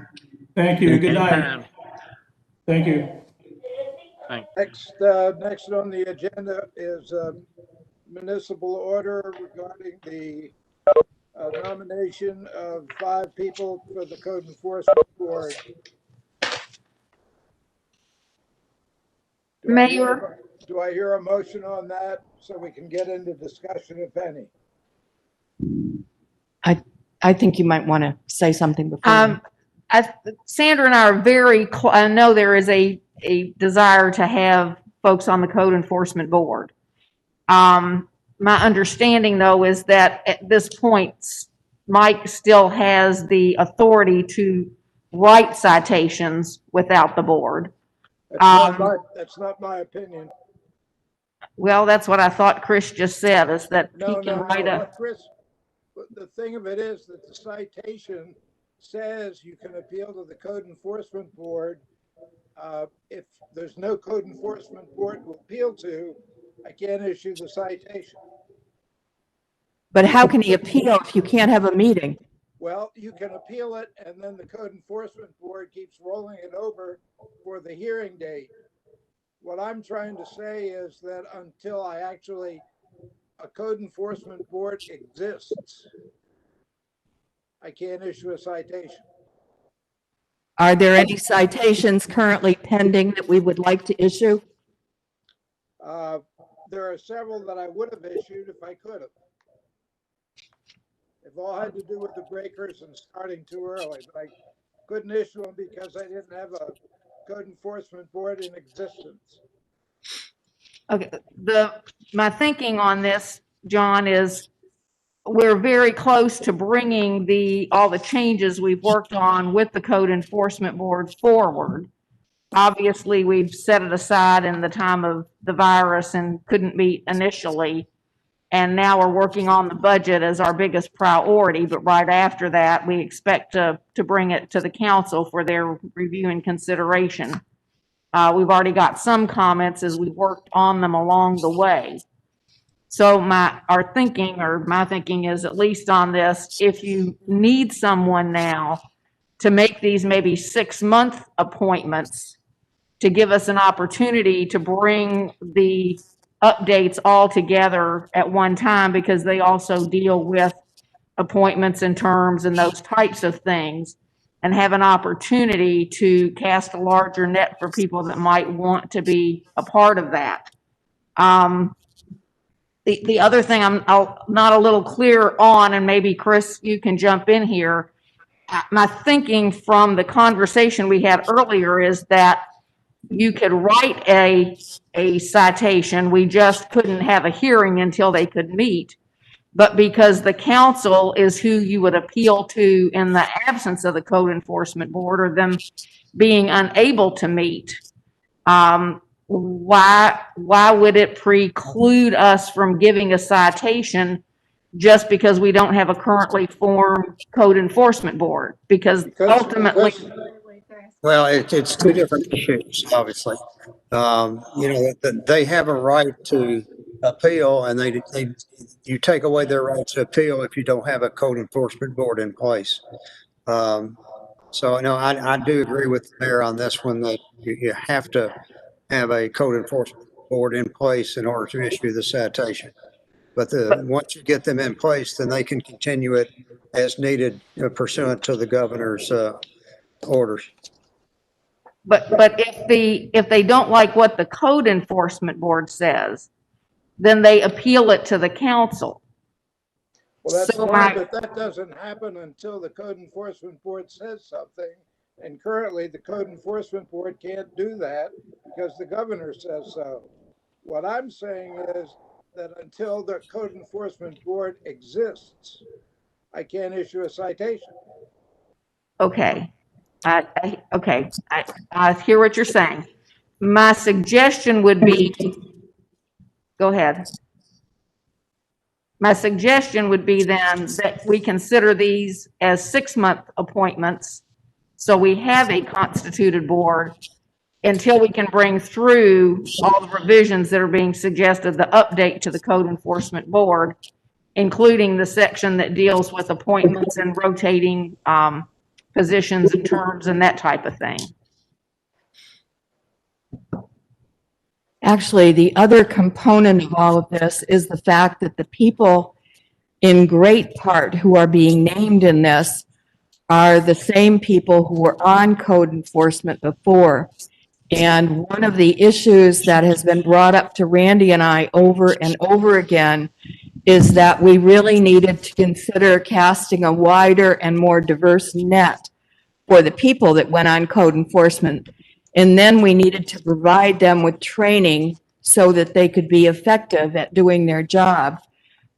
Thank you. Good night. Thank you. Next on the agenda is municipal order regarding the nomination of 5 people for the Code Enforcement Board. Mayor? Do I hear a motion on that so we can get into discussion, if any? I think you might want to say something before. Sandra and I are very, I know there is a desire to have folks on the Code Enforcement Board. My understanding, though, is that at this point, Mike still has the authority to write citations without the board. That's not my opinion. Well, that's what I thought Chris just said, is that he No, can write a. Chris, the thing of it is that the citation says you can appeal to the Code Enforcement Board. If there's no Code Enforcement Board to appeal to, I can't issue the citation. But how can he appeal if you can't have a meeting? Well, you can appeal it, and then the Code Enforcement Board keeps rolling it over for the hearing date. What I'm trying to say is that until a Code Enforcement Board exists, I can't issue a citation. Are there any citations currently pending that we would like to issue? There are several that I would have issued if I could have. It all had to do with the breakers and starting too early, but I couldn't issue them because I didn't have a Code Enforcement Board in existence. Okay, my thinking on this, John, is we're very close to bringing all the changes we've worked on with the Code Enforcement Board forward. Obviously, we've set it aside in the time of the virus and couldn't meet initially. And now we're working on the budget as our biggest priority, but right after that, we expect to bring it to the council for their review and consideration. We've already got some comments as we worked on them along the way. So my thinking is, at least on this, if you need someone now to make these maybe 6-month appointments to give us an opportunity to bring the updates all together at one time, because they also deal with appointments and terms and those types of things, and have an opportunity to cast a larger net for people that might want to be a part of that. The other thing I'm not a little clear on, and maybe Chris, you can jump in here. My thinking from the conversation we had earlier is that you could write a citation. We just couldn't have a hearing until they could meet. But because the council is who you would appeal to in the absence of the code enforcement board, or them being unable to meet, why would it preclude us from giving a citation just because we don't have a currently formed code enforcement board? Because ultimately, Well, it's two different issues, obviously. They have a right to appeal, and you take away their right to appeal if you don't have a code enforcement board in place. So no, I do agree with the mayor on this one, that you have to have a code enforcement board in place in order to issue the citation. But once you get them in place, then they can continue it as needed pursuant to the governor's orders. but if they don't like what the code enforcement board says, then they appeal it to the council. Well, that's So fine, but that doesn't happen until the code enforcement board says something. And currently, the code enforcement board can't do that because the governor says so. What I'm saying is that until the code enforcement board exists, I can't issue a citation. Okay. I hear what you're saying. My suggestion would be, go ahead. My suggestion would be then that we consider these as 6-month appointments. So we have a constituted board until we can bring through all the revisions that are being suggested, the update to the code enforcement board, including the section that deals with appointments and rotating positions and terms and that type of thing. Actually, the other component of all of this is the fact that the people in great part who are being named in this are the same people who were on code enforcement before. And one of the issues that has been brought up to Randy and I over and over again is that we really needed to consider casting a wider and more diverse net for the people that went on code enforcement. And then we needed to provide them with training so that they could be effective at doing their job.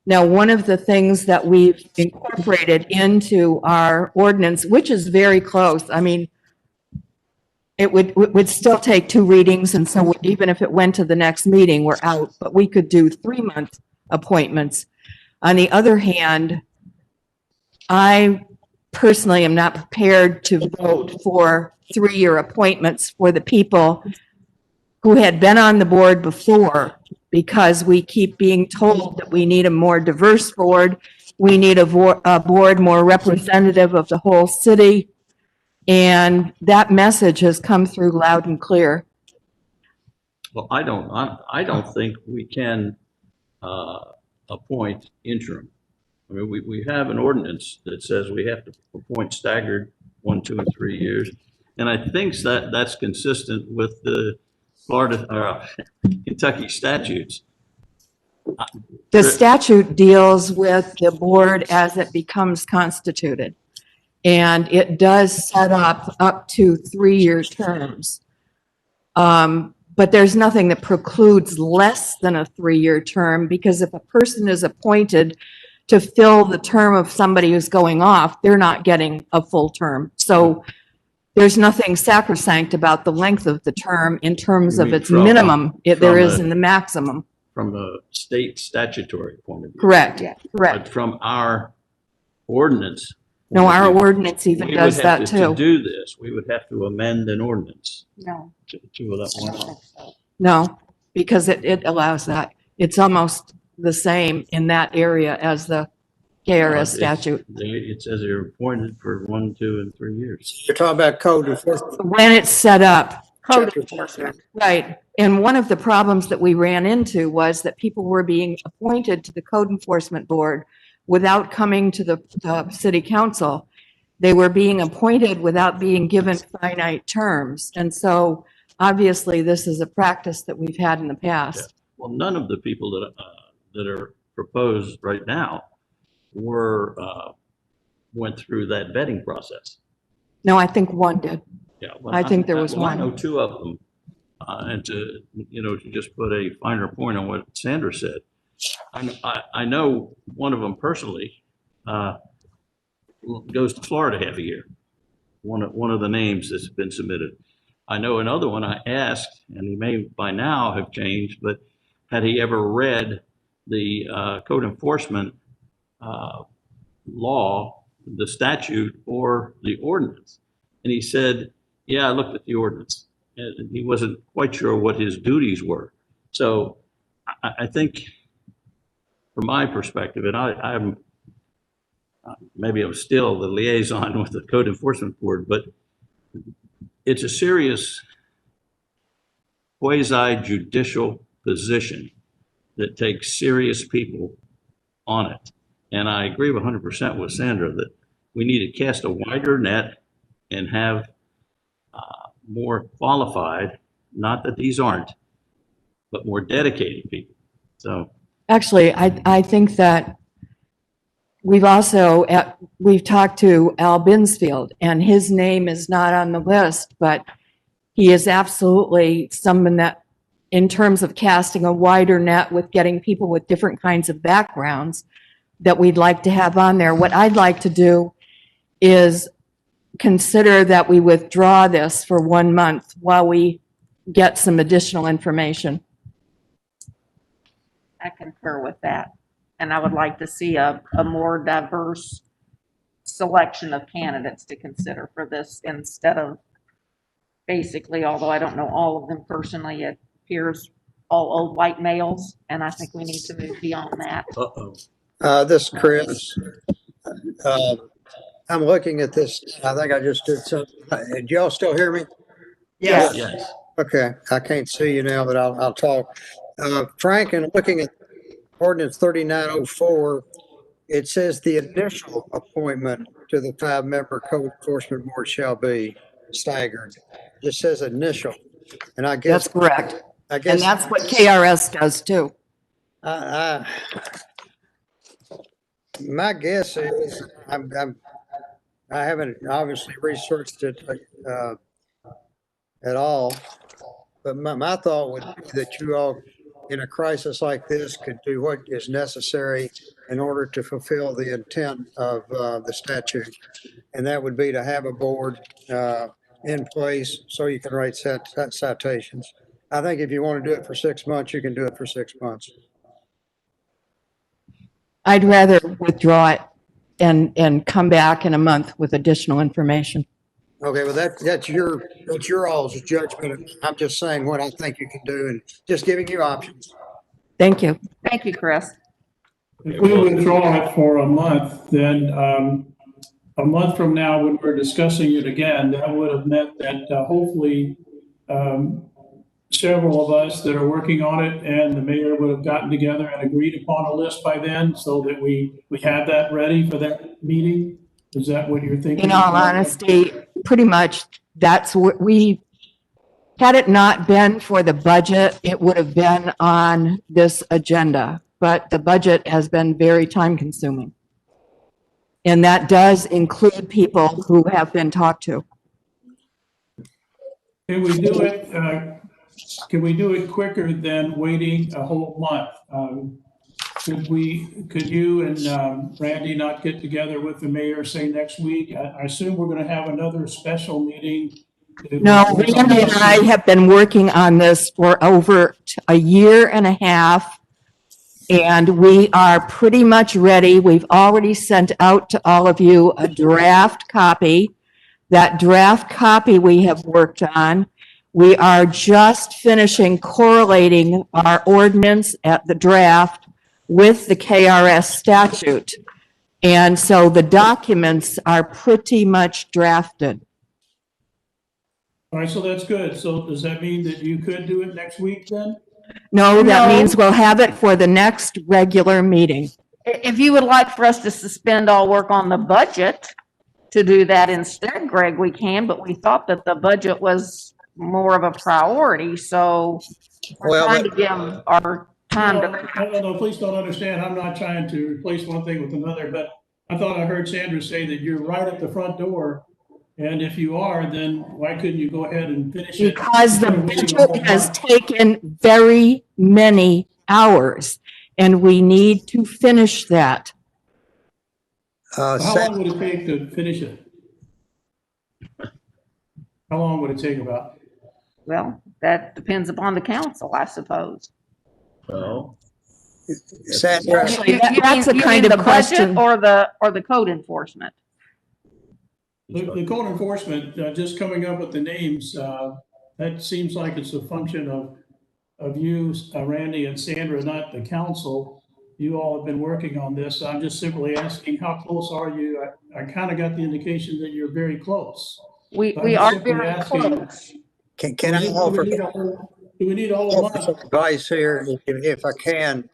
Now, one of the things that we've incorporated into our ordinance, which is very close, I mean, it would still take 2 readings, and so even if it went to the next meeting, we're out, but we could do 3-month appointments. On the other hand, I personally am not prepared to vote for 3-year appointments for the people who had been on the board before, because we keep being told that we need a more diverse board. We need a board more representative of the whole city. And that message has come through loud and clear. Well, I don't think we can appoint interim. I mean, we have an ordinance that says we have to appoint staggered 1, 2, and 3 years. And I think that's consistent with the Kentucky statutes. The statute deals with the board as it becomes constituted. And it does set up to 3-year terms. But there's nothing that precludes less than a 3-year term, because if a person is appointed to fill the term of somebody who's going off, they're not getting a full term. So there's nothing sacrosanct about the length of the term in terms of its minimum. There is in the maximum. From a state statutory point of view. Correct, correct. But from our ordinance. No, our ordinance even does that too. To do this, we would have to amend an ordinance. No. To that one. No, because it allows that. It's almost the same in that area as the KRS statute. It says you're appointed for 1, 2, and 3 years. You're talking about code enforcement. When it's set up, Code chapter enforcement. Right. And one of the problems that we ran into was that people were being appointed to the code enforcement board without coming to the city council. They were being appointed without being given finite terms. And so obviously this is a practice that we've had in the past. Well, none of the people that are proposed right now went through that vetting process. No, I think one did. Yeah. Well, I think there was well, I one. know two of them. And to just put a finer point on what Sandra said, I know one of them personally, goes to Florida half a year. One of the names that's been submitted. I know another one I asked, and he may by now have changed, but had he ever read the code enforcement law, the statute, or the ordinance? And he said, yeah, I looked at the ordinance. And he wasn't quite sure what his duties were. So I think from my perspective, and I'm still the liaison with the code enforcement board, but it's a serious quasi judicial position that takes serious people on it. And I agree 100% with Sandra that we need to cast a wider net and have more qualified, not that these aren't, but more dedicated people. So Actually, I think that we've talked to Al Binsfield, and his name is not on the list, but he is absolutely someone that, in terms of casting a wider net with getting people with different kinds of backgrounds, that we'd like to have on there. What I'd like to do is consider that we withdraw this for 1 month while we get some additional information. I concur with that. And I would like to see a more diverse selection of candidates to consider for this instead of basically, although I don't know all of them personally, it appears all old white males. And I think we need to move beyond that. This is Chris. I'm looking at this. I think I just did something. Did y'all still hear me? Yes. yes. Okay, I can't see you now, but I'll talk. Frank, and looking at ordinance 3904, it says the initial appointment to the 5-member code enforcement board shall be staggered. It just says initial. And I guess. That's correct. I guess. And that's what KRS does too. My guess is, I haven't obviously researched it at all, but my thought would be that you all, in a crisis like this, could do what is necessary in order to fulfill the intent of the statute. And that would be to have a board in place so you can write citations. I think if you want to do it for 6 months, you can do it for 6 months. I'd rather withdraw it and come back in a month with additional information. Okay, well, that's your all's judgment. I'm just saying what I think you can do and just giving you options. Thank you. Thank you, Chris. If we withdraw it for a month, then a month from now, when we're discussing it again, that would have meant that hopefully several of us that are working on it and the mayor would have gotten together and agreed upon a list by then so that we had that ready for that meeting. Is that what you're thinking? In all honesty, pretty much that's what had it not been for the budget, it would have been on this agenda, but the budget has been very time consuming. And that does include people who have been talked to. Can we do it? Can we do it quicker than waiting a whole month? Could you and Randy not get together with the mayor, say next week? I assume we're going to have another special meeting. No, Randy and I have been working on this for over a year and a half, and we are pretty much ready. We've already sent out to all of you a draft copy. That draft copy we have worked on. We are just finishing correlating our ordinance at the draft with the KRS statute. And so the documents are pretty much drafted. All right, so that's good. So does that mean that you could do it next week then? No, that No. means we'll have it for the next regular meeting. If you would like for us to suspend all work on the budget to do that instead, Greg, we can, but we thought that the budget was more of a priority, so we're Well, trying to give our time to. No, please don't understand. I'm not trying to replace one thing with another, but I thought I heard Sandra say that you're right at the front door. And if you are, then why couldn't you go ahead and finish it? Because the instead of waiting a budget whole has month? taken very many hours, and we need to finish that. How long would it take to finish it? How long would it take about? Well, that depends upon the council, I suppose. Well, Sandra, Actually, that's the kind of the budget question. or the code enforcement? The code enforcement, just coming up with the names, that seems like it's a function of you, Randy and Sandra, not the council. You all have been working on this. I'm just simply asking, how close are you? I kind of got the indication that you're very close. We I'm are simply very asking, close. can I offer? Do we need all the offer money? some advice here, if I can.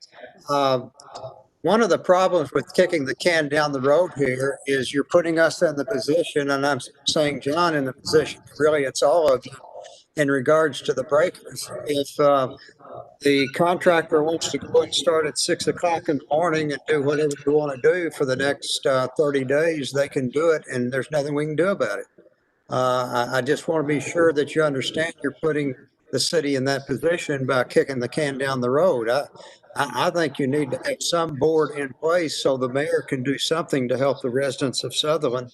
One of the problems with kicking the can down the road here is you're putting us in the position, and I'm saying John in the position, really it's all of you, in regards to the breakers. If the contractor wants to go and start at 6 o'clock in the morning and do whatever you want to do for the next 30 days, they can do it, and there's nothing we can do about it. I just want to be sure that you understand you're putting the city in that position by kicking the can down the road. I think you need to have some board in place so the mayor can do something to help the residents of Sutherland.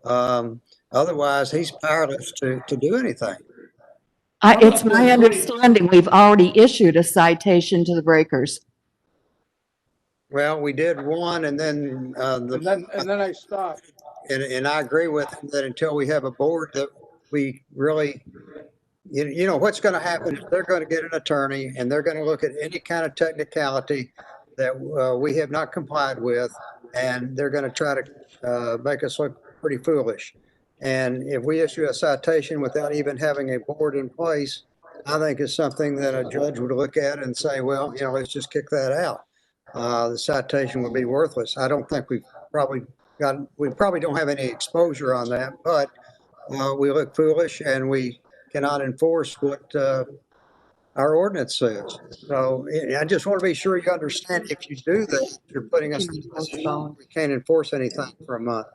Otherwise, he's powerless to do anything. It's my understanding we've already issued a citation to the breakers. Well, we did one, and then And then I stopped. and I agree with him that until we have a board that we really, you know, what's going to happen is they're going to get an attorney and they're going to look at any kind of technicality that we have not complied with, and they're going to try to make us look pretty foolish. And if we issue a citation without even having a board in place, I think it's something that a judge would look at and say, well, you know, let's just kick that out. The citation would be worthless. I don't think we probably don't have any exposure on that, but we look foolish and we cannot enforce what our ordinance says. So I just want to be sure you understand, if you do that, you're putting us in a position we can't enforce anything for a month.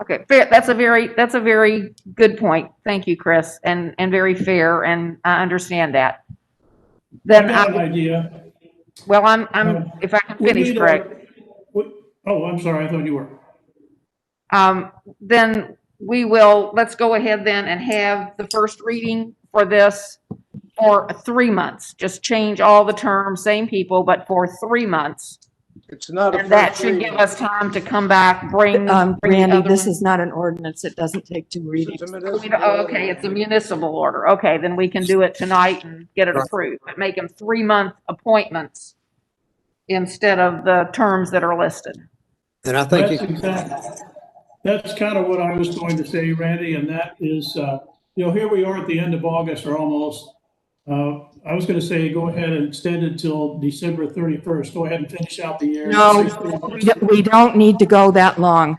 Okay, fair. That's a very good point. Thank you, Chris, and very fair, and I understand that. Then I got an idea. well, I'm if I can We finish, need Greg. Oh, I'm sorry, I thought you were. Then let's go ahead then and have the first reading for this for 3 months. Just change all the terms, same people, but for 3 months. It's not a And that first should reading. give us time to come back, bring the Randy, other this one. is not an ordinance. It doesn't take 2 readings. It's a municipal Oh, okay, it's a municipal order. Okay, then we can do it tonight and get it Right. approved, but make them 3-month appointments instead of the terms that are listed. And I think That's kind of what I was going to say, Randy, and that is, here we are at the end of August or almost. I was going to say, go ahead and extend it till December 31st. Go ahead and finish out the year. No, we don't need to go that long.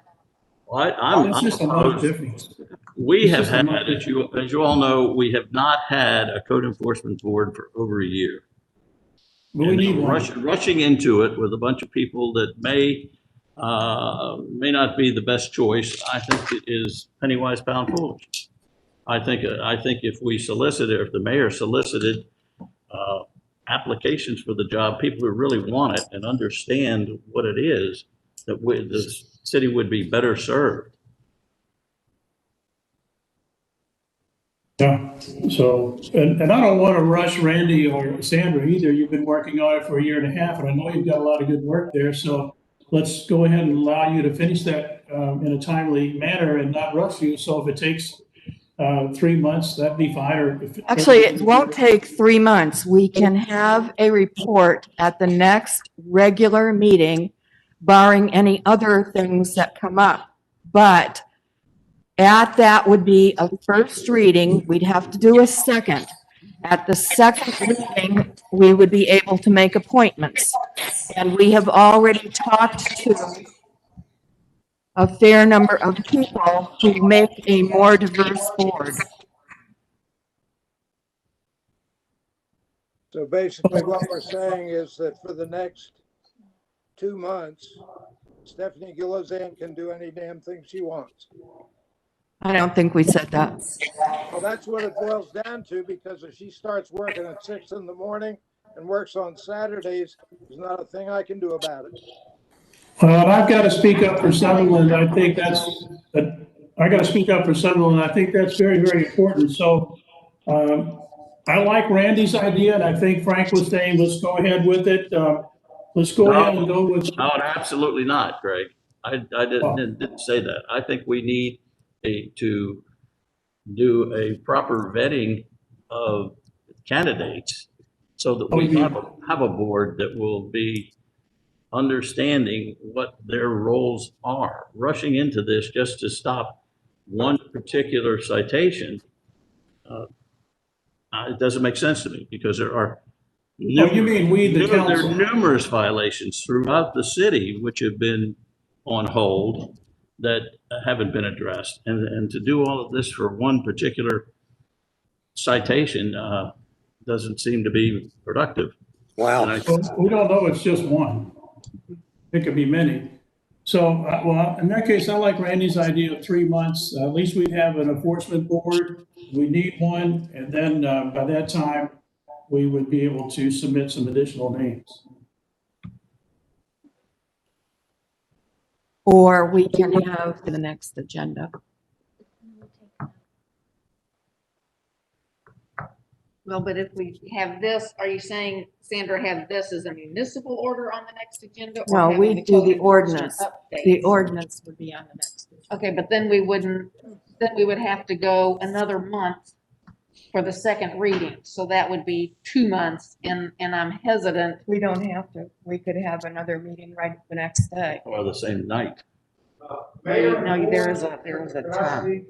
I'm It's just a month opposed. difference. We It's have just a had, month as you all know, we have not had a code enforcement board for over a year. But we And need one. rushing into it with a bunch of people that may not be the best choice, I think it is penny wise, pound foolish. I think if we solicited, if the mayor solicited applications for the job, people who really want it and understand what it is, that the city would be better served. Yeah, so, and I don't want to rush Randy or Sandra either. You've been working on it for a year and a half, and I know you've got a lot of good work there. So let's go ahead and allow you to finish that in a timely manner and not rush you. So if it takes 3 months, that'd be fine. Or if Actually, it won't take 3 months. We can have a report at the next regular meeting, barring any other things that come up. But At that would be a first reading. We'd have to do a second. At the second reading, we would be able to make appointments. And we have already talked to a fair number of people who make a more diverse board. So basically what we're saying is that for the next 2 months, Stephanie Gillozan can do any damn thing she wants. I don't think we said that. Well, that's what it boils down to, because if she starts working at 6 in the morning and works on Saturdays, there's not a thing I can do about it. Well, I've got to speak up for Sutherland. I think that's, I got to speak up for Sutherland. I think that's very, very important. So, I like Randy's idea, and I think Frank was saying, let's go ahead with it. Let's go ahead and go with. No, absolutely not, Greg. I didn't say that. I think we need to do a proper vetting of candidates so that we have a board that will be understanding what their roles are. Rushing into this just to stop one particular citation, it doesn't make sense to me, because there are there are numerous violations throughout the city which have been on hold that haven't been addressed, and to do all of this for one particular citation doesn't seem to be productive. Wow. We don't know it's just one. It could be many. So, well, in that case, I like Randy's idea of 3 months. At least we'd have an enforcement board. We need one. And then by that time, we would be able to submit some additional names. Or we can have the next agenda. Well, but if we have this, are you saying, Sandra, have this as a municipal order on the next agenda? or No, having we do the code ordinance. update? The ordinance would be on the next. Okay, but then we would have to go another month for the second reading. So that would be 2 months, and I'm hesitant. We don't have to. We could have another meeting right the next day. Or the same night. No, there is a term.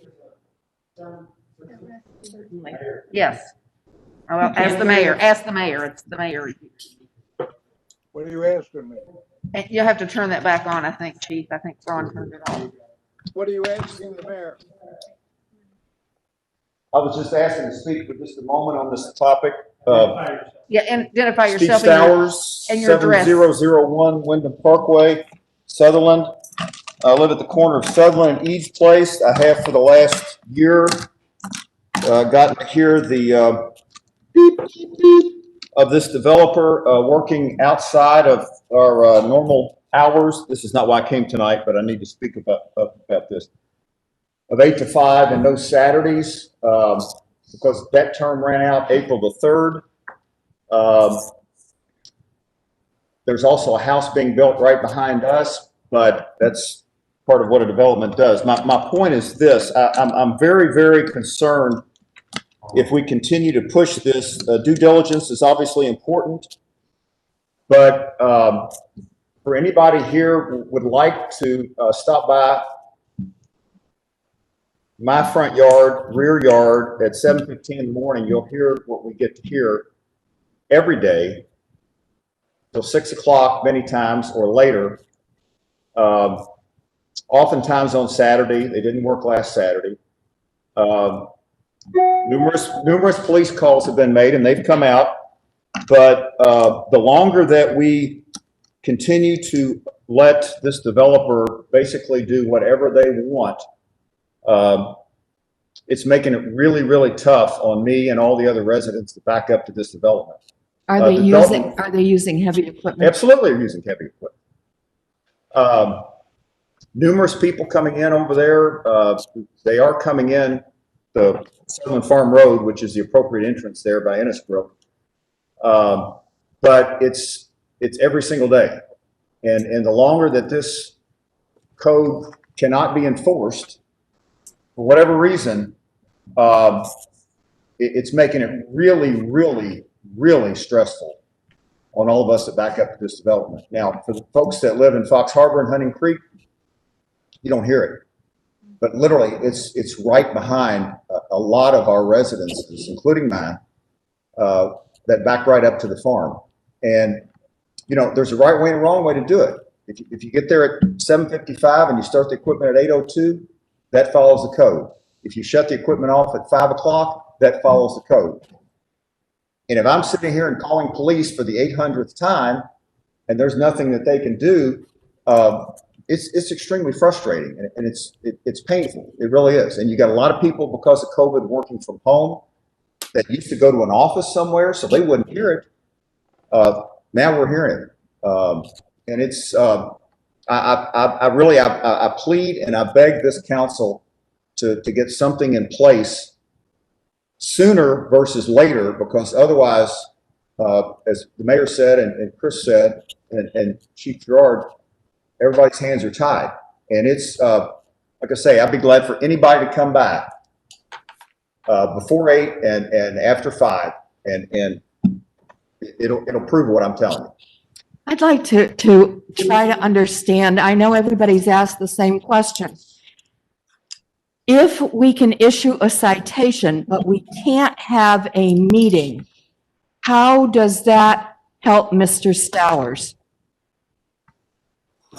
Certainly. Yes. Well, ask the mayor, it's the mayor. What are you asking me? And you'll have to turn that back on, I think, Chief. I think Ron turned it off. What are you asking the mayor? I was just asking to speak for just a moment on this topic. Yeah, and identify Steve yourself Stowers, and your address. 7001 Wyndham Parkway, Sutherland. I live at the corner of Sutherland and Eads Place. I have for the last year gotten to hear the of this developer working outside of our normal hours. This is not why I came tonight, but I need to speak about this. Of 8 to 5 and no Saturdays, because that term ran out April the 3rd. There's also a house being built right behind us, but that's part of what a development does. My point is this: I'm very, very concerned if we continue to push this. Due diligence is obviously important, but for anybody here who would like to stop by my front yard, rear yard at 7:15 in the morning, you'll hear what we get to hear every day till 6 o'clock many times or later. Oftentimes on Saturday. They didn't work last Saturday. Numerous police calls have been made and they've come out, but the longer that we continue to let this developer basically do whatever they want, it's making it really, really tough on me and all the other residents to back up to this development. Are they using heavy equipment? Absolutely, they're using heavy equipment. Numerous people coming in over there. They are coming in the Sutherland Farm Road, which is the appropriate entrance there by Ennisbrook. But it's every single day. And the longer that this code cannot be enforced, for whatever reason, it's making it really, really, really stressful on all of us that back up to this development. Now, for the folks that live in Fox Harbor and Hunting Creek, you don't hear it. but literally it's right behind a lot of our residences, including mine, that back right up to the farm. And, you know, there's a right way and a wrong way to do it. If you get there at 7:55 and you start the equipment at 8:02, that follows the code. If you shut the equipment off at 5 o'clock, that follows the code. And if I'm sitting here and calling police for the 800th time and there's nothing that they can do, it's extremely frustrating, and it's painful. It really is. And you got a lot of people, because of COVID, working from home that used to go to an office somewhere so they wouldn't hear it. Now we're hearing it. And it's, I plead and I beg this council to get something in place sooner versus later, because otherwise, as the mayor said and Chris said and Chief Gerard, everybody's hands are tied. And it's, like I say, I'd be glad for anybody to come back before 8 and after 5, and it'll prove what I'm telling you. I'd like to try to understand. I know everybody's asked the same question. If we can issue a citation, but we can't have a meeting, how does that help Mr. Stowers?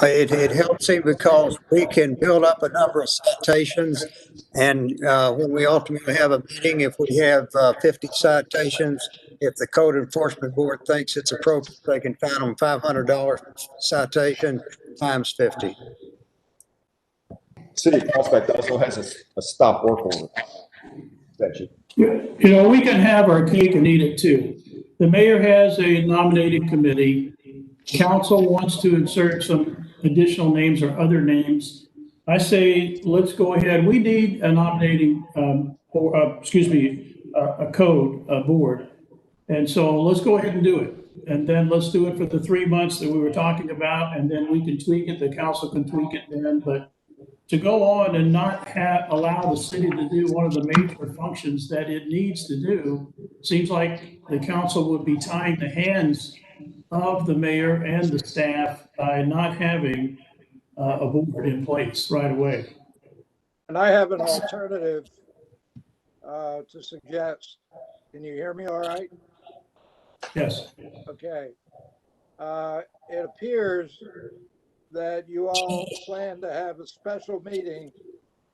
It helps him because we can build up a number of citations, and when we ultimately have a meeting, if we have 50 citations, if the code enforcement board thinks it's appropriate, they can fine them $500 citation times 50. City of Prospect also has a stop work order section. You know, we can have our cake and eat it too. The mayor has a nominating committee. Council wants to insert some additional names or other names. I say, let's go ahead. We need a nominating, a code board. And so let's go ahead and do it. And then let's do it for the 3 months that we were talking about, and then we can tweak it. The council can tweak it then. But to go on and not allow the city to do one of the major functions that it needs to do, seems like the council would be tying the hands of the mayor and the staff by not having a board in place right away. And I have an alternative to suggest. Can you hear me all right? Yes. Okay. It appears that you all plan to have a special meeting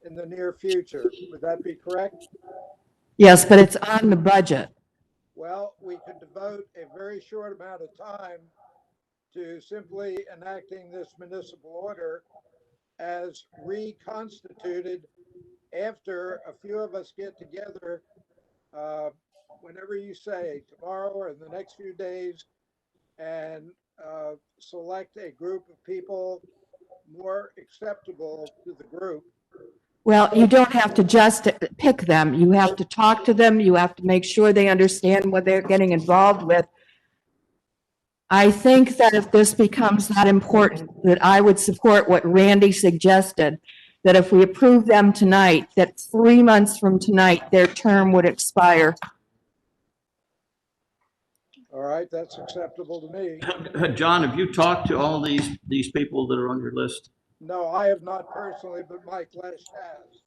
in the near future. Would that be correct? Yes, but it's on the budget. Well, we could devote a very short amount of time to simply enacting this municipal order as reconstituted after a few of us get together, whenever you say, tomorrow or in the next few days, and select a group of people more acceptable to the group. Well, you don't have to just pick them. You have to talk to them. You have to make sure they understand what they're getting involved with. I think that if this becomes that important, that I would support what Randy suggested, that if we approve them tonight, that 3 months from tonight, their term would expire. All right, that's acceptable to me. John, have you talked to all these people that are on your list? No, I have not personally, but Mike Lesh has.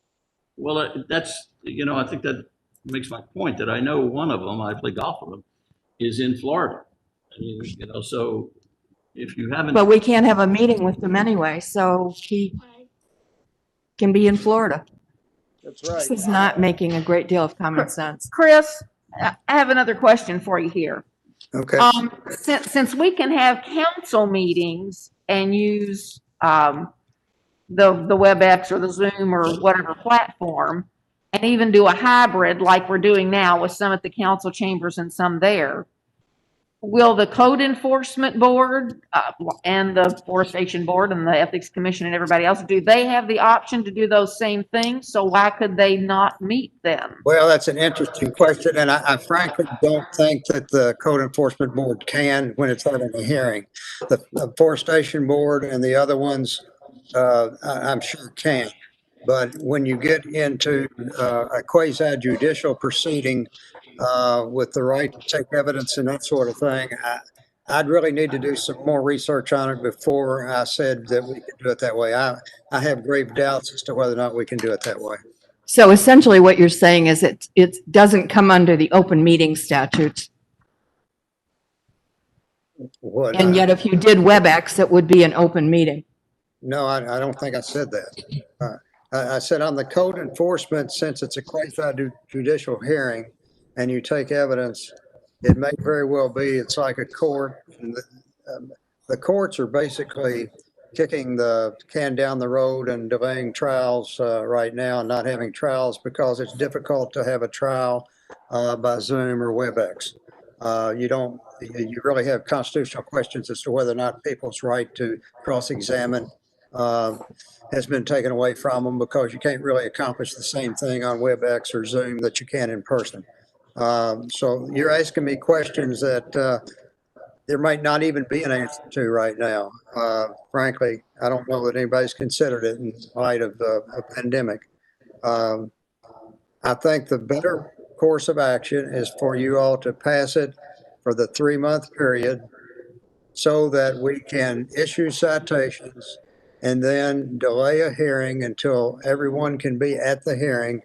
Well, that's, you know, I think that makes my point that I know one of them, I play golf with them, is in Florida. I mean, you know, so if you haven't. But we can't have a meeting with them anyway, so he can be in Florida. That's right. This is not making a great deal of common sense. Chris, I have another question for you here. Okay. Since we can have council meetings and use the WebEx or the Zoom or whatever platform, and even do a hybrid like we're doing now with some at the council chambers and some there, will the code enforcement board and the forestation board and the ethics commission and everybody else, do they have the option to do those same things? So why could they not meet then? Well, that's an interesting question, and I frankly don't think that the code enforcement board can when it's having a hearing. The forestation board and the other ones, I'm sure can. But when you get into a quasi judicial proceeding with the right to take evidence and that sort of thing, I'd really need to do some more research on it before I said that we could do it that way. I have grave doubts as to whether or not we can do it that way. So essentially what you're saying is it doesn't come under the open meeting statutes. What, And yet if you did WebEx, it would be an open meeting. no, I don't think I said that. I said on the code enforcement, since it's a quasi-judicial hearing and you take evidence, it may very well be it's like a court. And the courts are basically kicking the can down the road and delaying trials right now and not having trials because it's difficult to have a trial by Zoom or WebEx. You really have constitutional questions as to whether or not people's right to cross-examine has been taken away from them because you can't really accomplish the same thing on WebEx or Zoom that you can in person. So you're asking me questions that there might not even be an answer to right now. Frankly, I don't know that anybody's considered it in light of a pandemic. I think the better course of action is for you all to pass it for the 3-month period so that we can issue citations and then delay a hearing until everyone can be at the hearing.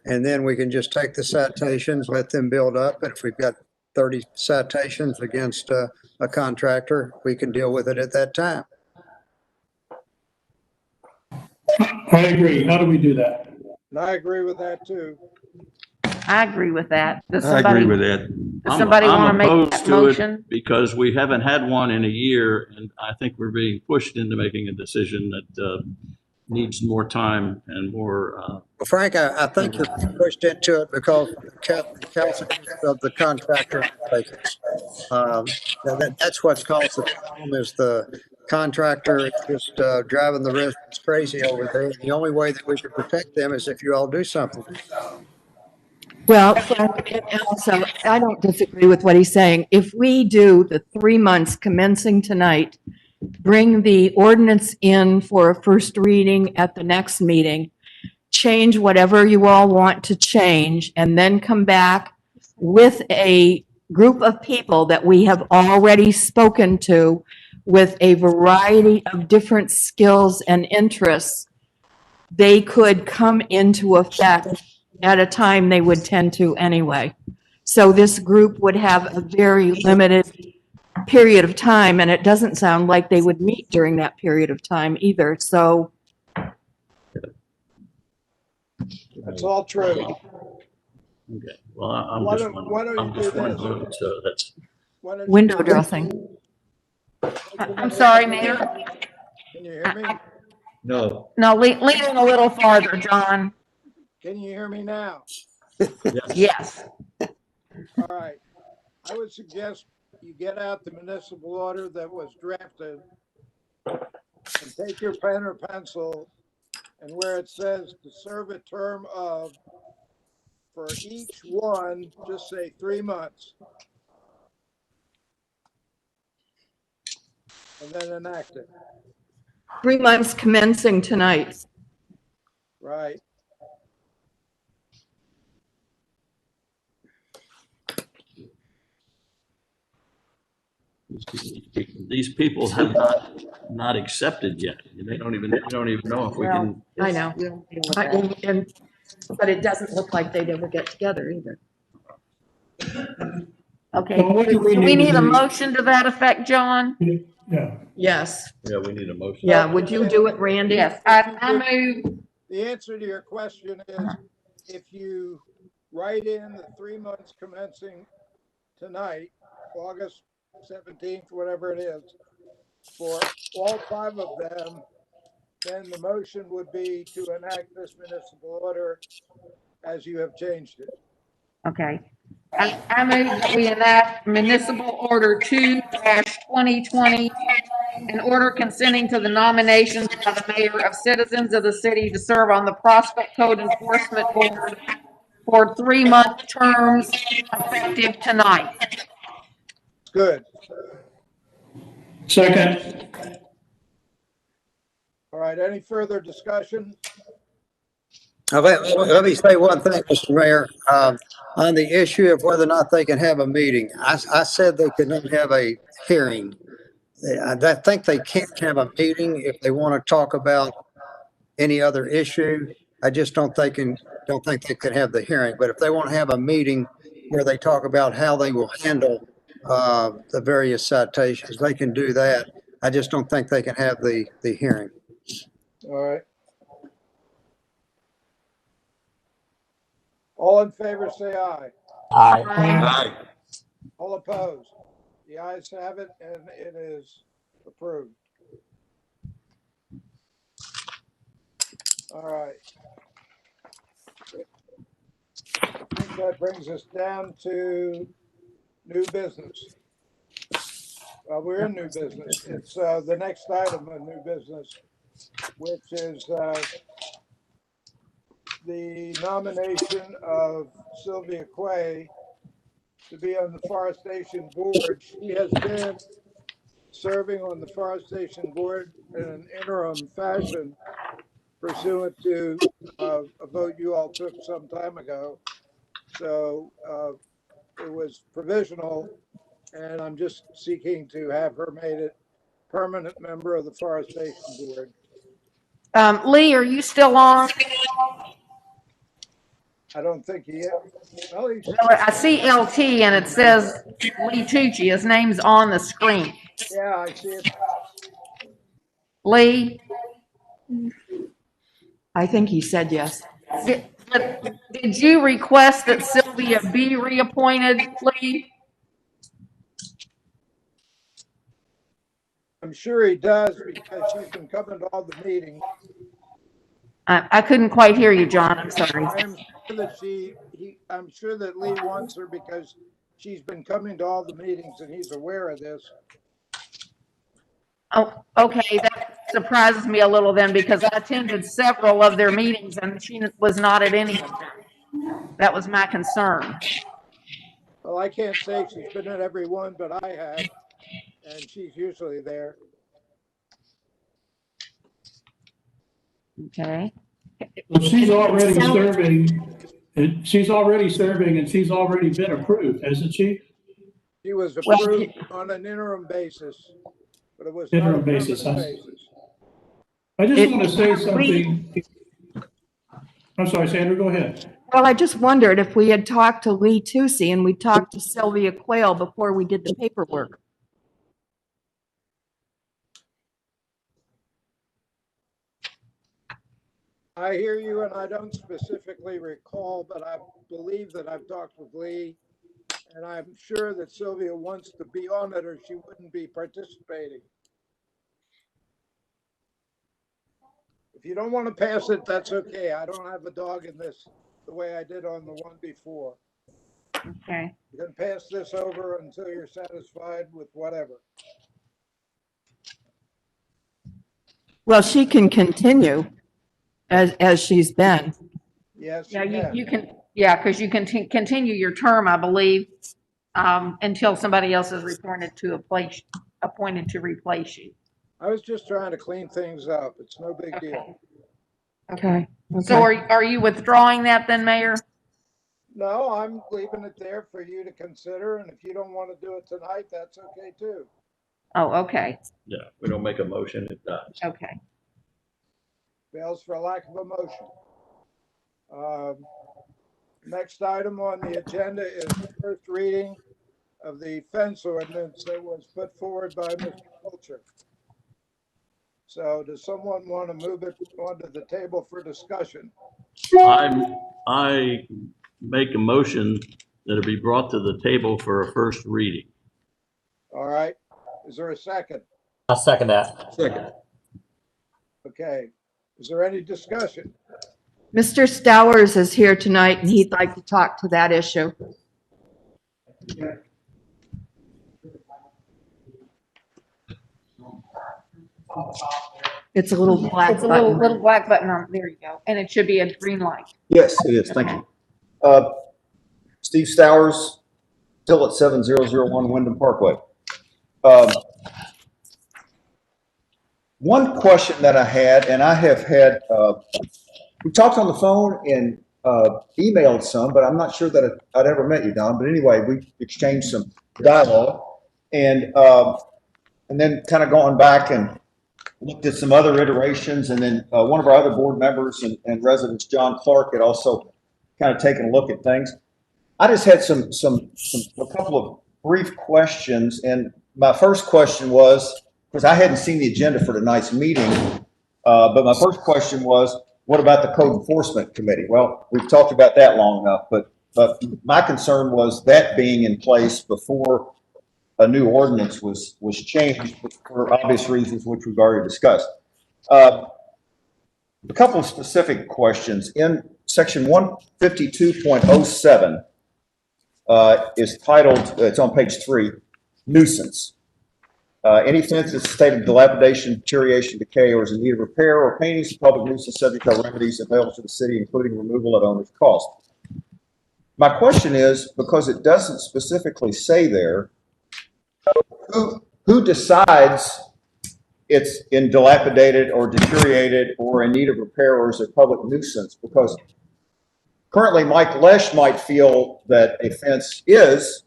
And then we can just take the citations, let them build up. And if we've got 30 citations against a contractor, we can deal with it at that time. I agree. How do we do that? And I agree with that too. I agree with that. Does I somebody, agree with that. does somebody want to make I'm that opposed to it motion? because we haven't had one in a year, and I think we're being pushed into making a decision that needs more time and more. Well, Frank, I think you're pushed into it because of the council of the contractor. That's what's caused the problem is the contractor is just driving the residents crazy over there. The only way that we can protect them is if you all do something. Well, and also, I don't disagree with what he's saying. If we do the 3 months commencing tonight, bring the ordinance in for a first reading at the next meeting, change whatever you all want to change, and then come back with a group of people that we have already spoken to with a variety of different skills and interests, they could come into effect at a time they would tend to anyway. So this group would have a very limited period of time, and it doesn't sound like they would meet during that period of time either. So That's all true. Okay. Well, I'm Why just don't- one. why don't I'm you just do one this? vote, so that's. Why don't you- window dressing. I'm sorry, Mayor. Can you hear me? No. No, lean in a little farther, John. Can you hear me now? Yes. All right. I would suggest you get out the municipal order that was drafted and take your pen or pencil and where it says to serve a term of, for each one, just say 3 months. And then enact it. 3 months commencing tonight. Right. These people have not accepted yet. They don't even know if we can. I know. But it doesn't look like they'd ever get together either. Okay. Well, what do we Do we need to need a do? motion to that effect, John? Yeah. Yes. Yeah, we need a motion. Yeah, would you do it, Randy? Yes, I move. The answer to your question is if you write in the 3 months commencing tonight, August 17th, whatever it is, for all 5 of them, then the motion would be to enact this municipal order as you have changed it. Okay. I move that we enact municipal order 2-2020, an order consenting to the nominations by the mayor of citizens of the city to serve on the Prospect Code Enforcement Board for 3-month terms effective tonight. Good. Second. All right, any further discussion? Let me say one thing, Mr. Mayor. On the issue of whether or not they can have a meeting, I said they could not have a hearing. I think they can't have a meeting if they want to talk about any other issue. I just don't think they could have the hearing. But if they want to have a meeting where they talk about how they will handle the various citations, they can do that. I just don't think they can have the hearing. All right. All in favor, say aye. Aye. All opposed? The ayes have it, and it is approved. All right. I think that brings us down to new business. We're in new business. It's the next item of new business, which is the nomination of Sylvia Quay to be on the Forestation Board. She has been serving on the Forestation Board in an interim fashion pursuant to a vote you all took some time ago. So it was provisional, and I'm just seeking to have her made a permanent member of the Forestation Board. Lee, are you still on? I don't think he is. Well, he's, I see LT and it says Lee Tucci. His name's on the screen. yeah, I see it. Lee, I think he said yes. did you request that Sylvia be reappointed, Lee? I'm sure he does because she's been coming to all the meetings. I couldn't quite hear you, John. I'm sorry. I'm sure that I'm sure that Lee wants her because she's been coming to all the meetings and he's aware of this. Oh, okay. That surprises me a little then because I attended several of their meetings and she was not at any of them. That was my concern. Well, I can't say she's been at every one, but I have, and she's usually there. Okay. Well, she's already serving, and she's already been approved, hasn't she? She was approved on an interim basis, but it was not a Interim permanent basis, basis. I just want to say something. I'm sorry, Sandra, go ahead. Well, I just wondered if we had talked to Lee Tucci and we talked to Sylvia Quayle before we did the paperwork. I hear you, and I don't specifically recall, but I believe that I've talked with Lee, and I'm sure that Sylvia wants to be on it or she wouldn't be participating. If you don't want to pass it, that's okay. I don't have a dog in this the way I did on the one before. Okay. You can pass this over until you're satisfied with whatever. Well, she can continue as she's been. Yes. Yeah, you can, yeah, because you can continue your term, I believe, until somebody else is appointed to replace you. I was just trying to clean things up. It's no big deal. Okay. So are you withdrawing that then, Mayor? No, I'm leaving it there for you to consider, and if you don't want to do it tonight, that's okay too. Oh, okay. Yeah, we don't make a motion, it dies. Okay. Fails for lack of a motion. Next item on the agenda is the first reading of the fence ordinance that was put forward by Mr. Fulcher. So does someone want to move it onto the table for discussion? I make a motion that it be brought to the table for a first reading. All right. Is there a second? I'll second that. Second. Okay. Is there any discussion? Mr. Stowers is here tonight and he'd like to talk to that issue. It's a little black It's a button. little black button on, there you go. And it should be a green light. Yes, it is. Thank you. Steve Stowers, still at 7001 Wyndham Parkway. One question that I had, and I have had we talked on the phone and emailed some, but I'm not sure that I'd ever met you, Don. But anyway, we exchanged some dialogue, and then kind of gone back and looked at some other iterations, and then one of our other board members and residents, John Clark, had also kind of taken a look at things. I just had a couple of brief questions, and my first question was, because I hadn't seen the agenda for tonight's meeting, but my first question was, what about the Code Enforcement Committee? Well, we've talked about that long enough, but my concern was that being in place before a new ordinance was changed for obvious reasons, which we've already discussed. A couple of specific questions. In section 152.07 is titled, it's on page 3, nuisance. Any fence is state of dilapidation, deterioration, decay, or is in need of repair or painting is a public nuisance subject to remedies available to the city, including removal at owner's cost. My question is, because it doesn't specifically say there, who decides it's in dilapidated or deteriorated or in need of repair or is a public nuisance? Because currently Mike Lesh might feel that a fence is,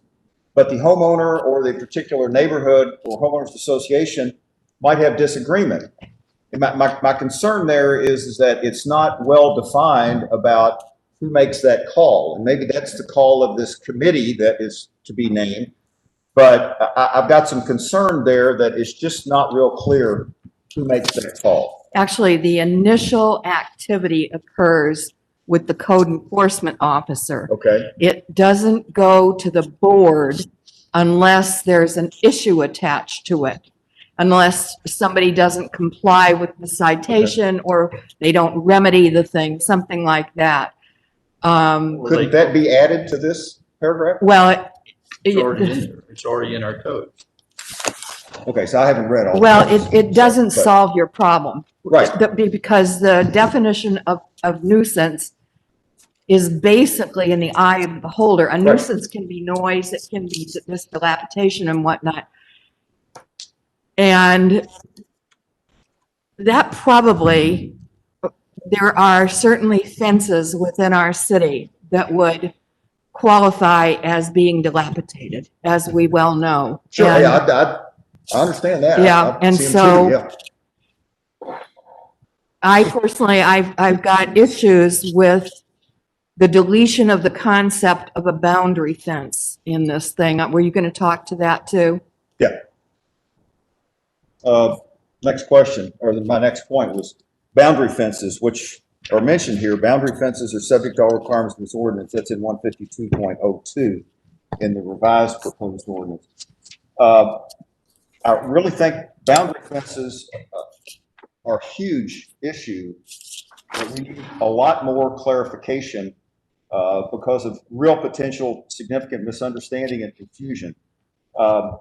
but the homeowner or the particular neighborhood or homeowners association might have disagreement. And my concern there is that it's not well defined about who makes that call. And maybe that's the call of this committee that is to be named. But I've got some concern there that it's just not real clear who makes that call. Actually, the initial activity occurs with the code enforcement officer. Okay. It doesn't go to the board unless there's an issue attached to it, unless somebody doesn't comply with the citation or they don't remedy the thing, something like that. Couldn't that be added to this paragraph? Well, It's already in our code. Okay, so I haven't read all. Well, it doesn't solve your problem. Right. Because the definition of nuisance is basically in the eye of the beholder. A nuisance can be noise, it can be this dilapidation and whatnot. And that probably, there are certainly fences within our city that would qualify as being dilapidated, as we well know. Sure, And- yeah, I understand that. Yeah, I and see 'em so- too, yeah. I personally, I've got issues with the deletion of the concept of a boundary fence in this thing. Were you going to talk to that too? Yeah. Next question, or my next point was boundary fences, which are mentioned here. Boundary fences are subject to all requirements of this ordinance. That's in 152.02 in the revised proposed ordinance. I really think boundary fences are a huge issue. We need a lot more clarification because of real potential significant misunderstanding and confusion. I'll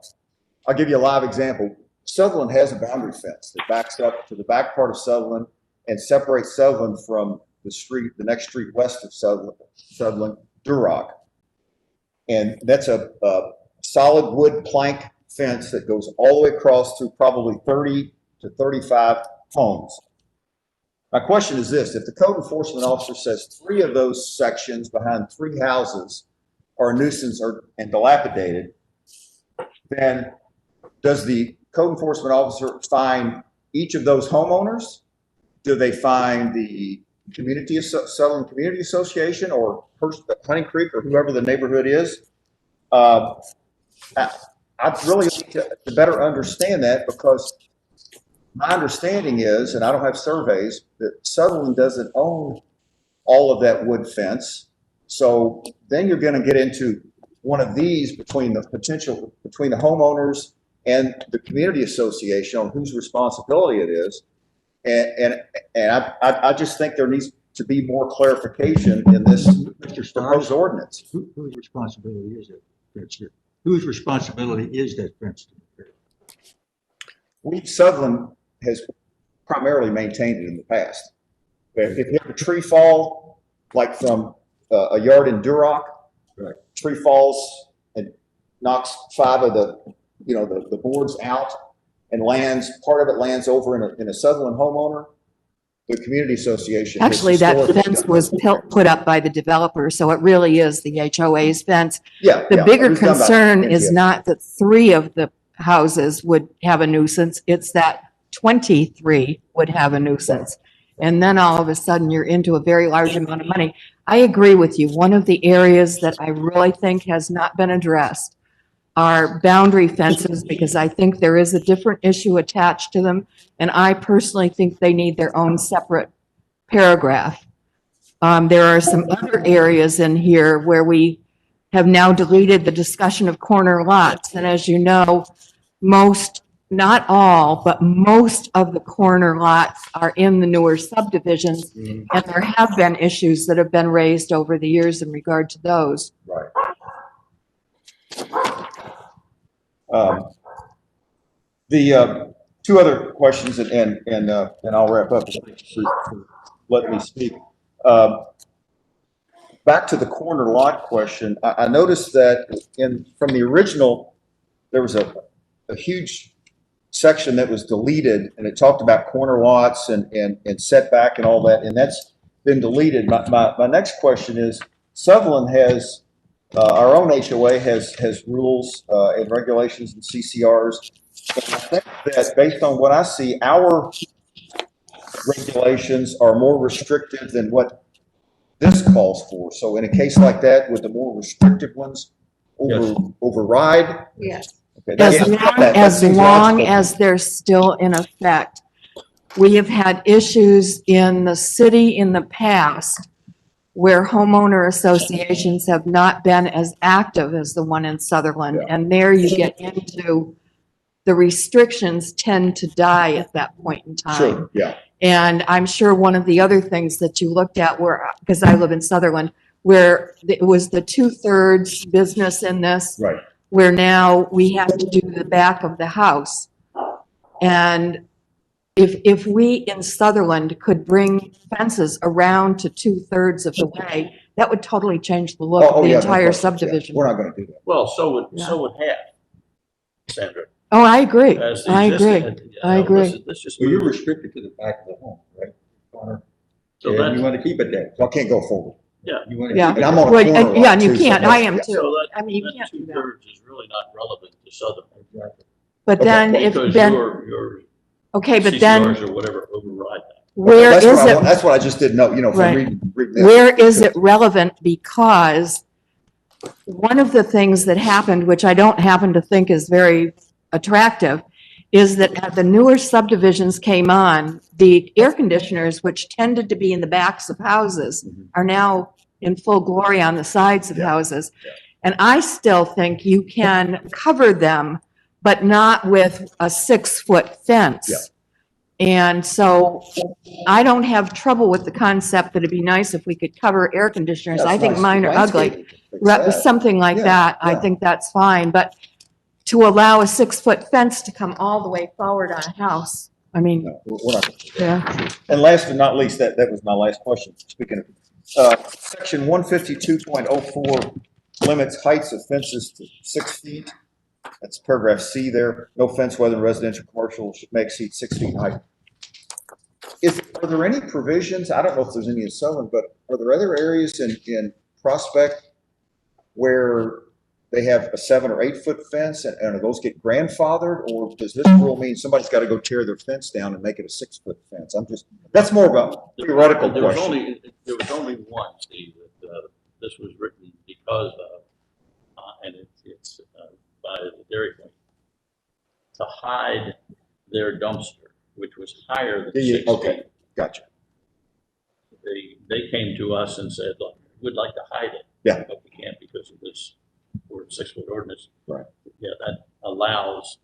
give you a live example. Sutherland has a boundary fence that backs up to the back part of Sutherland and separates Sutherland from the street, the next street west of Sutherland, Duroc. And that's a solid wood plank fence that goes all the way across through probably 30 to 35 homes. My question is this: if the code enforcement officer says 3 of those sections behind 3 houses are a nuisance and dilapidated, then does the code enforcement officer fine each of those homeowners? Do they fine the Sutherland Community Association or Hunting Creek or whoever the neighborhood is? I'd really like to better understand that, because my understanding is, and I don't have surveys, that Sutherland doesn't own all of that wood fence. So then you're going to get into one of these between the homeowners and the community association on whose responsibility it is. And I just think there needs to be more clarification in this proposed ordinance. Whose responsibility is it? Whose responsibility is that fence? Sutherland has primarily maintained it in the past. If you have a tree fall, like from a yard in Duroc, tree falls and knocks 5 of the boards out and part of it lands over in a Sutherland homeowner, the community association. has Actually, that historically fence done. was put up by the developer, so it really is the HOA's fence. Yeah. The yeah, bigger it was done by concern is NGF. not that 3 of the houses would have a nuisance, it's that 23 would have a nuisance. And then all of a sudden, you're into a very large amount of money. I agree with you. One of the areas that I really think has not been addressed are boundary fences, because I think there is a different issue attached to them. And I personally think they need their own separate paragraph. There are some other areas in here where we have now deleted the discussion of corner lots. And as you know, most, not all, but most of the corner lots are in the newer subdivisions. And there have been issues that have been raised over the years in regard to those. Right. The two other questions, and I'll wrap up. Thank you for letting me speak. Back to the corner lot question. I noticed that from the original, there was a huge section that was deleted, and it talked about corner lots and setback and all that, and that's been deleted. My next question is, Sutherland has our own HOA has rules and regulations and CCRs. And I think that based on what I see, our regulations are more restrictive than what this calls for. So in a case like that, would the more restrictive ones override? Yes. Okay, As long as they're still in effect. We have had issues in the city in the past where homeowner associations have not been as active as the one in Sutherland. Yeah. And there you get into, the restrictions tend to die at that point in time. Sure, yeah. And I'm sure one of the other things that you looked at were, because I live in Sutherland, where it was the 2/3 business in this. Right. Where now we have to do the back of the house. And if we in Sutherland could bring fences around to 2/3 of the way, that would totally change the look of the yeah, no entire question. subdivision. Yeah, we're not going to do that. Well, so would half, Sandra. Oh, I agree. As the I agree. existing- I agree. Let's just. Well, you're restricted to the back of the home, right, Connor? So And that's- you want to keep it there. So I can't go forward. Yeah. You want to Yeah. keep it And I'm there. on a Well, corner lot yeah, and you too, so can't, no, I am yeah. too. So that, I mean, you that can't do that. 2/3 is really not relevant to Southern. But Okay, then if, Because then, your okay, but then CCRs or whatever override that. where That's is what it? that's what I just didn't know, from Right. reading this. Where is it relevant? Because one of the things that happened, which I don't happen to think is very attractive, is that as the newer subdivisions came on, the air conditioners, which tended to be in the backs of houses, are now in full glory on the sides of houses. And I still think you can cover them, but not with a 6-foot fence. Yeah. And so I don't have trouble with the concept that it'd be nice if we could cover air conditioners. That's I think nice. mine are ugly. Landscaping can fix that. Something like Yeah, that, I yeah. think that's fine. But to allow a 6-foot fence to come all the way forward on a house, I mean, No, we're not going to do that. yeah. And last but not least, that was my last question. Speaking of, section 152.04 limits heights of fences to 6 feet. That's paragraph C there. No fence, whether residential, commercial, should may exceed 6 feet in height. Are there any provisions? I don't know if there's any in Sutherland, but are there other areas in Prospect where they have a 7 or 8 foot fence, and do those get grandfathered, or does this rule mean somebody's got to go tear their fence down and make it a 6-foot fence? That's more of a theoretical There was question. only one, Steve, that this was written because of, and it's by the Dairy Queen, to hide their dumpster, which was higher than 6 feet. Okay, gotcha. They came to us and said, look, we'd like to hide it. Yeah. But we can't because of this 6-foot ordinance. Right. Yeah, that allows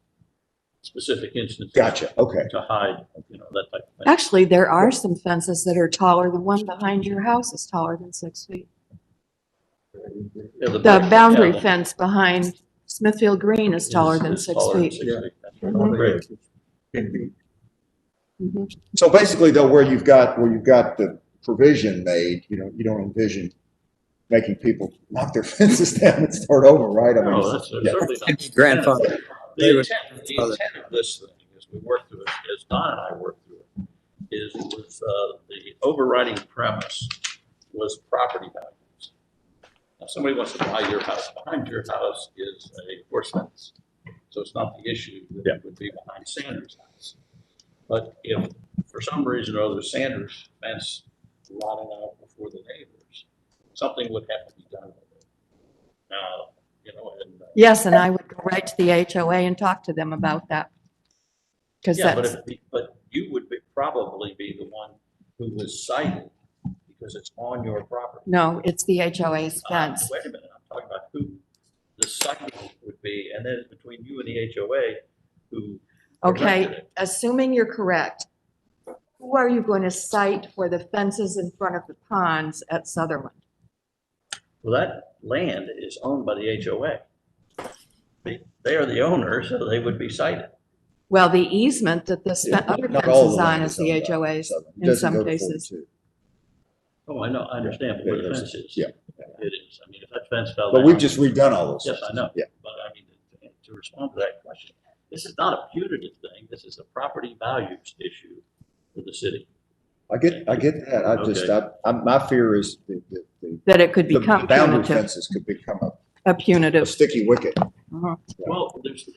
specific instances. Gotcha, okay. To hide, that type of thing. Actually, there are some fences that are taller. The one behind your house is taller than 6 feet. Yeah, The boundary yeah, fence behind Smithfield Green is taller than is 6 taller than feet. 6 feet. That's right. Mhm. Great. Mhm. So basically, though, where you've got the provision made, you don't envision making people knock their fences down and start over, right? I mean, No, that's yeah. certainly not. Grandfather. The intent of this thing, as we work through it, as Don and I work through it, was the overriding premise was property values. Now, somebody wants to buy your house. Behind your house is a horse fence. So it's not the issue that would be behind Sanders' house. But if for some reason or other Sanders' fence rotted out before the neighbors, something would have to be done with it. Now, you know, and. Yes, and I would go right to the HOA and talk to them about that. Because Yeah, that's, but you would probably be the one who was cited because it's on your property. no, it's the HOA's fence. Wait a minute, I'm talking about who the citing would be, and then it's between you and the HOA who. erected Okay, it. assuming you're correct, who are you going to cite for the fences in front of the ponds at Sutherland? Well, that land is owned by the HOA. They are the owner, so they would be cited. Well, the easement that this Yeah, other not fence all is the on land is is the owned by HOA's Sutherland. It in doesn't some go to cases. 42. Oh, I know, I understand where the fence is. Yeah. It is. I mean, if that fence fell But down. we've just redone all those. Yes, I know. Yeah. But I mean, to respond to that question, this is not a punitive thing. This is a property values issue for the city. I get that. I just, Okay. my fear is That it could the become boundary punitive, fences could become a a punitive. sticky wicket. Uh-huh. Well, there's,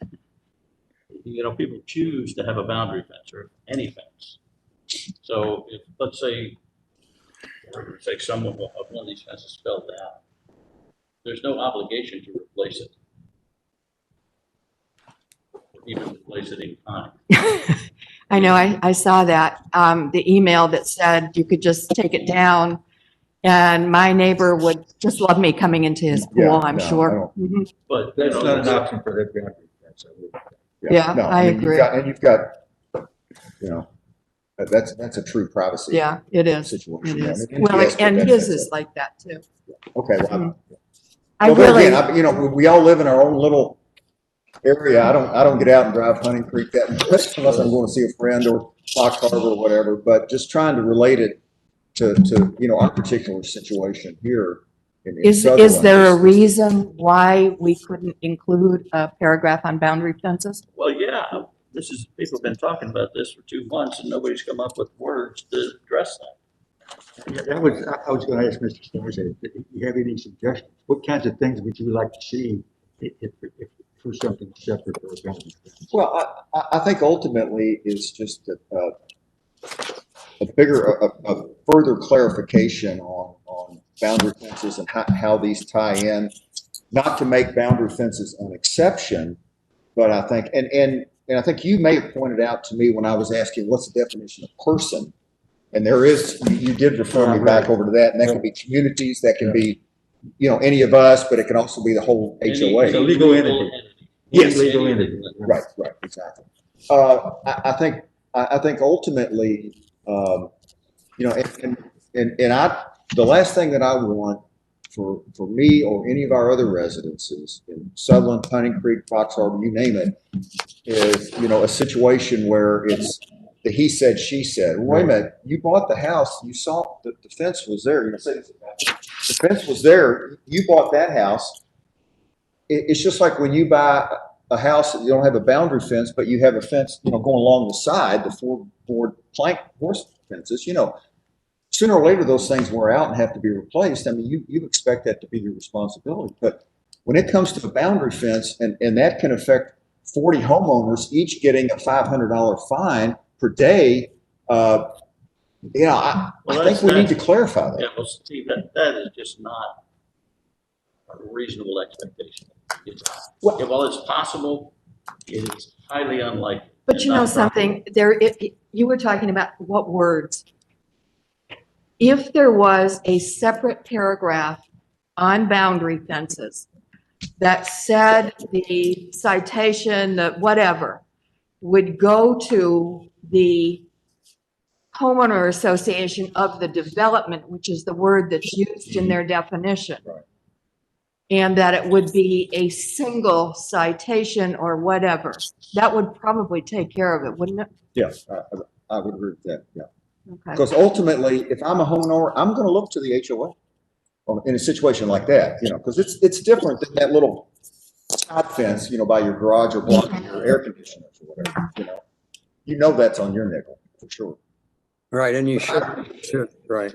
you know, people choose to have a boundary fence or any fence. So if, let's say someone, one of these fences fell down, there's no obligation to replace it. Or even replace it in kind. I know, I saw that, the email that said you could just take it down. And my neighbor would just love me coming into his Yeah, pool, I'm no, I sure. don't. Mhm. But, That's you not an know, option for that boundary fence. I would. Yeah, No, I mean, agree. you've got, you know, that's a true privacy. Yeah, it is. Situation. It Yeah, is. I mean, Well, NPS and put that his fence is up. like that too. Okay, well, I well, then really, again, you know, we all live in our own little area. I don't get out and drive Hunting Creek that much unless I'm going to see a friend or Fox Harbor or whatever, but just trying to relate it to, you know, our particular situation here. in is Sutherland there a is- reason why we couldn't include a paragraph on boundary fences? well, yeah, this is, people have been talking about this for 2 months and nobody's come up with words to address that. Yeah, that was, I was gonna ask Mr. Stars, if you have any suggestions, what kinds of things would you like to see if for something separate or boundary fence? Well, I think ultimately is just a further clarification on boundary fences and how these tie in, not to make boundary fences an exception, but I think, and I think you may have pointed out to me when I was asking, what's the definition of person? And there is, you did refer me back over to that, and that can be communities, that can be, you know, any of us, but it can also be the whole HOA. It's a legal entity. Yes. Legal entity. Right, exactly. I think ultimately, you know, the last thing that I want for me or any of our other residences in Sutherland, Hunting Creek, Fox Harbor, you name it, is, you know, a situation where it's the he said, she said. Wait a minute, you bought the house, you saw the fence was there. You say the fence was there. You bought that house. It's just like when you buy a house that you don't have a boundary fence, but you have a fence, you know, going along the side, the 4-board plank horse fences, you know, sooner or later those things wear out and have to be replaced. I mean, you expect that to be your responsibility. But when it comes to a boundary fence, and that can affect 40 homeowners, each getting a $500 fine per day, you know, I think we need to clarify that. Yeah, well, Steve, that is just not a reasonable expectation. While it's possible, it is highly unlikely. But you know something, you were talking about what words? If there was a separate paragraph on boundary fences that said the citation, the whatever, would go to the homeowner association of the development, which is the word that's used in their definition. And that it would be a single citation or whatever, that would probably take care of it, wouldn't it? Yes, I would agree with that, yeah. Okay. Because ultimately, if I'm a homeowner, I'm going to look to the HOA in a situation like that, you know, because it's different than that little side fence, you know, by your garage or blocking your air conditioners or whatever, you know. You know that's on your nickel, for sure. Right, and you should, right.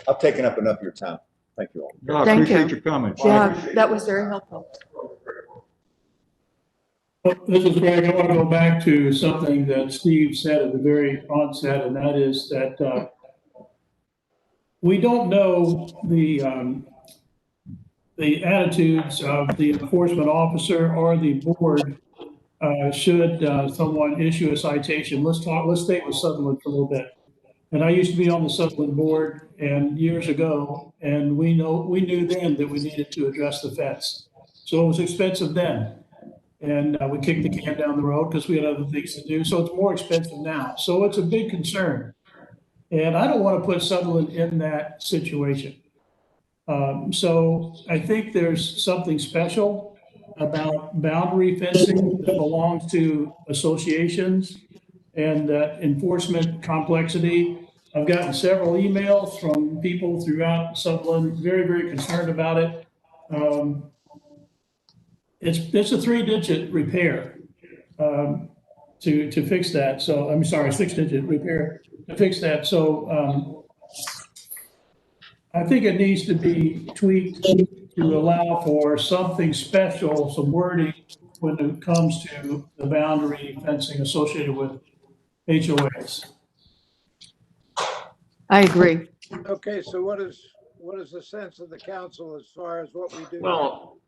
I've taken up enough of your time. Thank you all. No, I Thank appreciate you. your comments. Yeah, that was very helpful. This is Greg. I want to go back to something that Steve said at the very onset, and that is that we don't know the attitudes of the enforcement officer or the board. Should someone issue a citation? Let's stay with Sutherland for a little bit. And I used to be on the Sutherland board and years ago, and we knew then that we needed to address the fence. So it was expensive then. And we kicked the can down the road because we had other things to do. So it's more expensive now. So it's a big concern. And I don't want to put Sutherland in that situation. So I think there's something special about boundary fencing that belongs to associations and that enforcement complexity. I've gotten several emails from people throughout Sutherland, very, very concerned about it. It's a 3-digit repair to fix that. So I'm sorry, 6-digit repair to fix that. So I think it needs to be tweaked to allow for something special, some wording when it comes to the boundary fencing associated with HOAs. I agree. Okay, so what is the sense of the council as far as what we do? Well,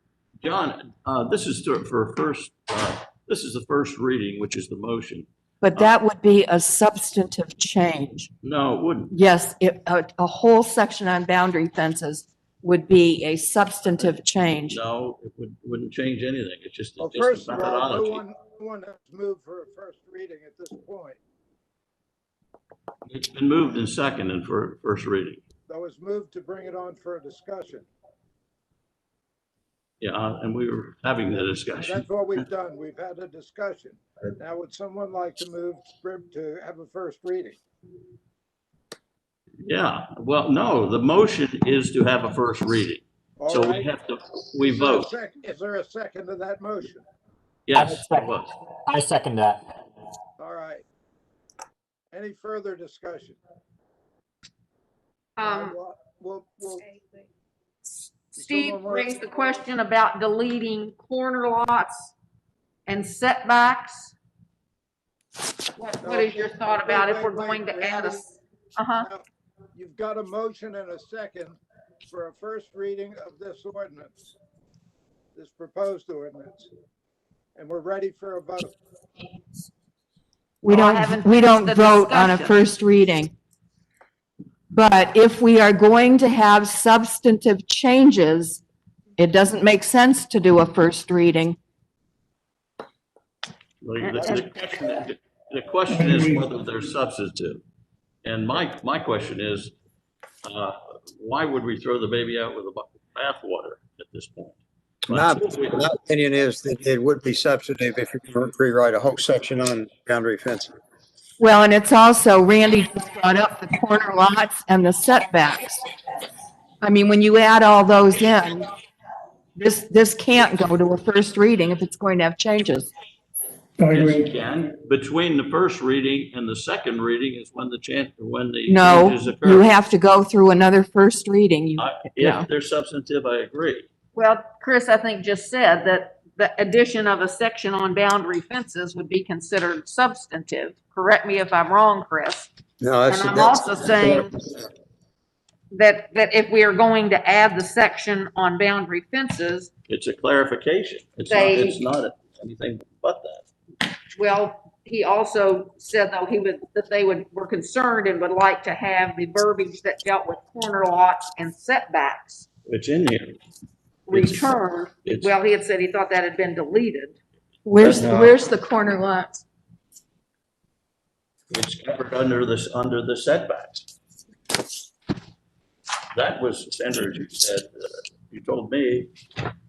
John, this is this is the first reading, which is the motion. But that would be a substantive change. No, it wouldn't. Yes, a whole section on boundary fences would be a substantive change. No, it wouldn't change anything. It's just, Well, it's first just of all, methodology. no one has moved for a first reading at this point. It's been moved in second and for first reading. That was moved to bring it on for a discussion. Yeah, and we were having the discussion. That's what we've done. We've had a discussion. Now, would someone like to move to have a first reading? Yeah, well, no, the motion is to have a first reading. All So right. we vote. Is there a second to that motion? Yes, it was. I second that. All right. Any further discussion? We'll Steve raised the question about deleting corner lots and setbacks. What is your thought about if we're going to add a? Now, you've got a motion and a second for a first reading of this ordinance, this proposed ordinance, and we're ready for a vote. We don't vote on a first reading. But if we are going to have substantive changes, it doesn't make sense to do a first reading. The question is whether they're substantive. And my question is, why would we throw the baby out with the bathwater at this point? My opinion is that it would be substantive if you rewrite a whole section on boundary fencing. Well, and it's also, Randy just brought up the corner lots and the setbacks. I mean, when you add all those in, this can't go to a first reading if it's going to have changes. Yes, you can. Between the first reading and the second reading is when the No, changes occur. you have to go through another first reading. If they're substantive, I agree. Well, Chris, I think just said that the addition of a section on boundary fences would be considered substantive. Correct me if I'm wrong, Chris. No, And I'm also saying that if we are going to add the section on boundary fences, It's a clarification. It's not anything but that. well, he also said though were concerned and would like to have the verbiage that dealt with corner lots and setbacks It's in here. returned. Well, he had said he thought that had been deleted. Where's the corner lots? It's covered under the setbacks. That was entered, you said, you told me,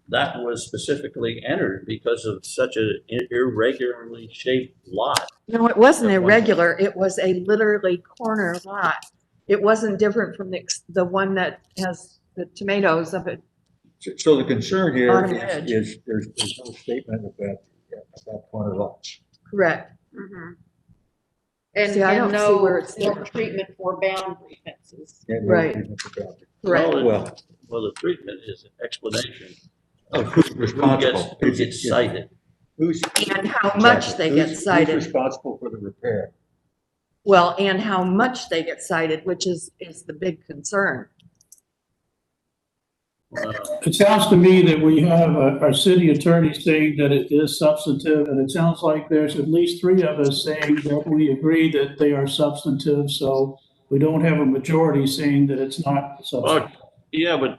that was specifically entered because of such an irregularly shaped lot. No, it wasn't irregular. It was a literally corner lot. It wasn't different from the one that has the tomatoes of it. So the concern here On the edge. is there's no statement about corner lots. Correct. Mhm. And, See, I and don't see where no, it's no there. treatment for boundary fences. Yeah, no Right. treatment for boundary. Correct. Well, the treatment is an explanation Of who's who responsible? gets cited. Who's, And how much they get who's cited. responsible for the repair? Well, and how much they get cited, which is the big concern. It sounds to me that we have our city attorney saying that it is substantive, and it sounds like there's at least three of us saying that we agree that they are substantive, so we don't have a majority saying that it's not substantive. Yeah, but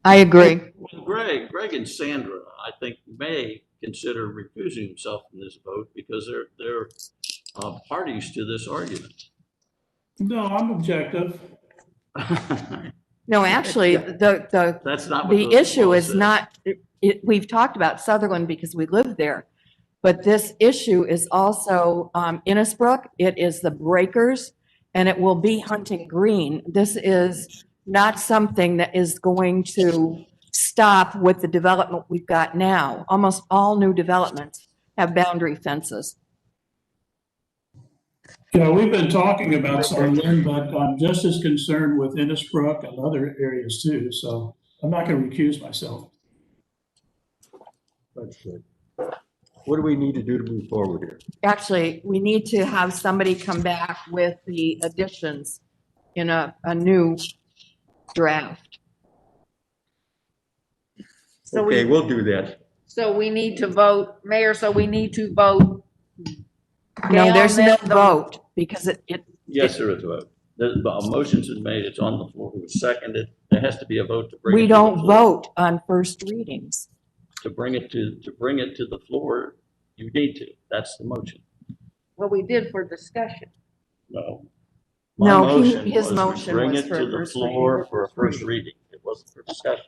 I agree. Greg and Sandra, I think, may consider recusing himself from this vote because they're parties to this argument. No, I'm objective. No, actually, That's not what the the issue law is says. not, we've talked about Sutherland because we live there. But this issue is also Innisbrook, it is the Breakers, and it will be Hunting Green. This is not something that is going to stop with the development we've got now. Almost all new developments have boundary fences. Yeah, we've been talking about Sutherland, but I'm just as concerned with Innisbrook and other areas too, so I'm not gonna recuse myself. That's good. What do we need to do to move forward here? Actually, we need to have somebody come back with the additions in a new draft. So Okay, we, we'll do that. so we need to vote, Mayor, so we need to vote. No, there's no down the- vote because it. Yes, there is a vote. A motion's been made, it's on the floor, it was seconded. There has to be a vote to bring it We to the don't floor. vote on first readings. To bring it to the floor, you need to. That's the motion. What we did for discussion. No. No, My motion his was to motion bring was it for to a the first floor reading. for a first reading. It wasn't for discussion.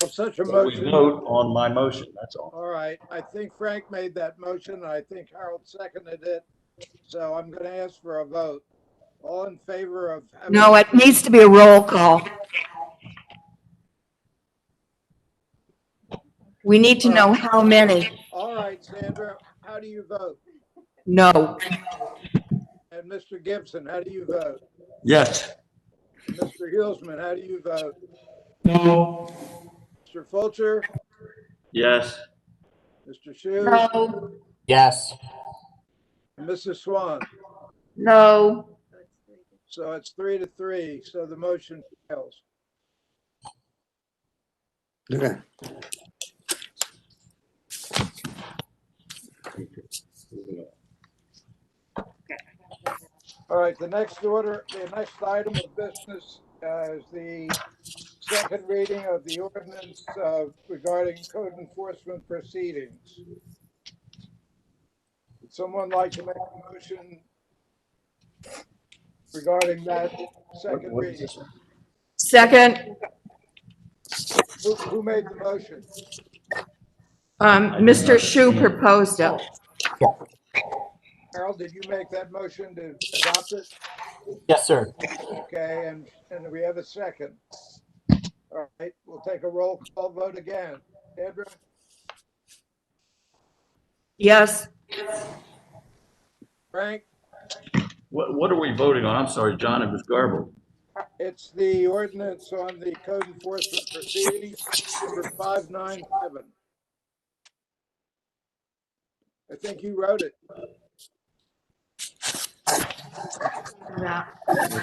Well, such a So we motion. vote on my motion, that's all. All right, I think Frank made that motion, and I think Harold seconded it. So I'm gonna ask for a vote. All in favor of? having- No, it needs to be a roll call. We need to know how many. All right, Sandra, how do you vote? No. And Mr. Gibson, how do you vote? Yes. Mr. Hilsman, how do you vote? No, Mr. Fulcher, Yes. Mr. Shu, No, Yes. and Mrs. Swan. no, So it's 3-3, so the motion fails. Okay. All right, the next item of business is the second reading of the ordinance regarding code enforcement proceedings. Would someone like to make a motion regarding that second What is reading? this one? Second, Who made the motion? Mr. Shu proposed it. Harold, did you make that motion to adopt it? Yes, sir. Okay, and we have a second. All right, we'll take a roll call vote again. Andrew? Yes. Frank? What are we voting on? I'm sorry, John, it was garbled. It's the ordinance on the code enforcement proceedings, number 597. I think you wrote it.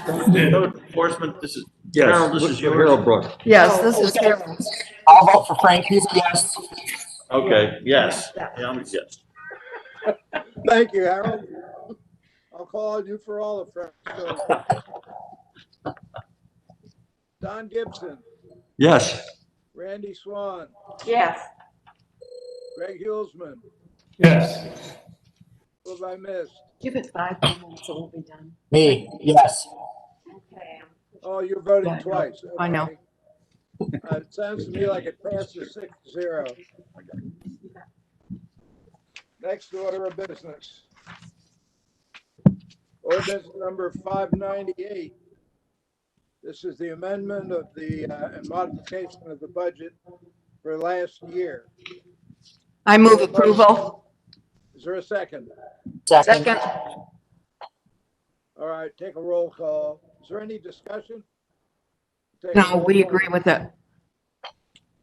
Code enforcement, this is, Yes, Harold, this is yours. Harold Brooks. Yes, this is Okay. Harold's. I'll vote for Frank. He's a yes. Okay, yes. Yeah, I'm a yes. Thank you, Harold. I'll call on you for all of Frank. So, Don Gibson, Yes. Randy Swan, yes. Greg Hulsman, yes. who have I missed? Give it 5 minutes, it will be done. Me, yes. Okay. Oh, you're voting Yeah, twice. I know. Okay. It sounds to me like it passes 6-0. Next order of business. Ordinance number 598. This is the amendment of the and modification of the budget for last year. I move approval. Is there a second? Second. All right, take a roll call. Is there any discussion? Take a No, roll we call. agree with it.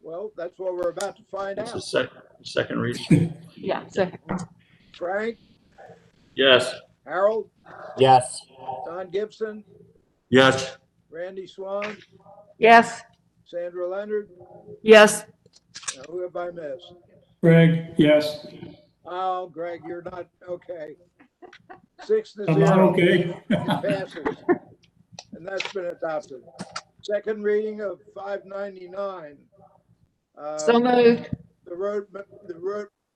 Well, that's what we're about to find It's out. a second reading. Yeah, second. Frank, Yes. Harold, Yes. Don Gibson, Yes. Randy Swan, Yes. Sandra Leonard. Yes. Now, who have I missed? Greg, yes. Oh, Greg, you're not, okay. 6-0. I'm not okay. It passes. And that's been adopted. Second reading of 599. So moved. The road,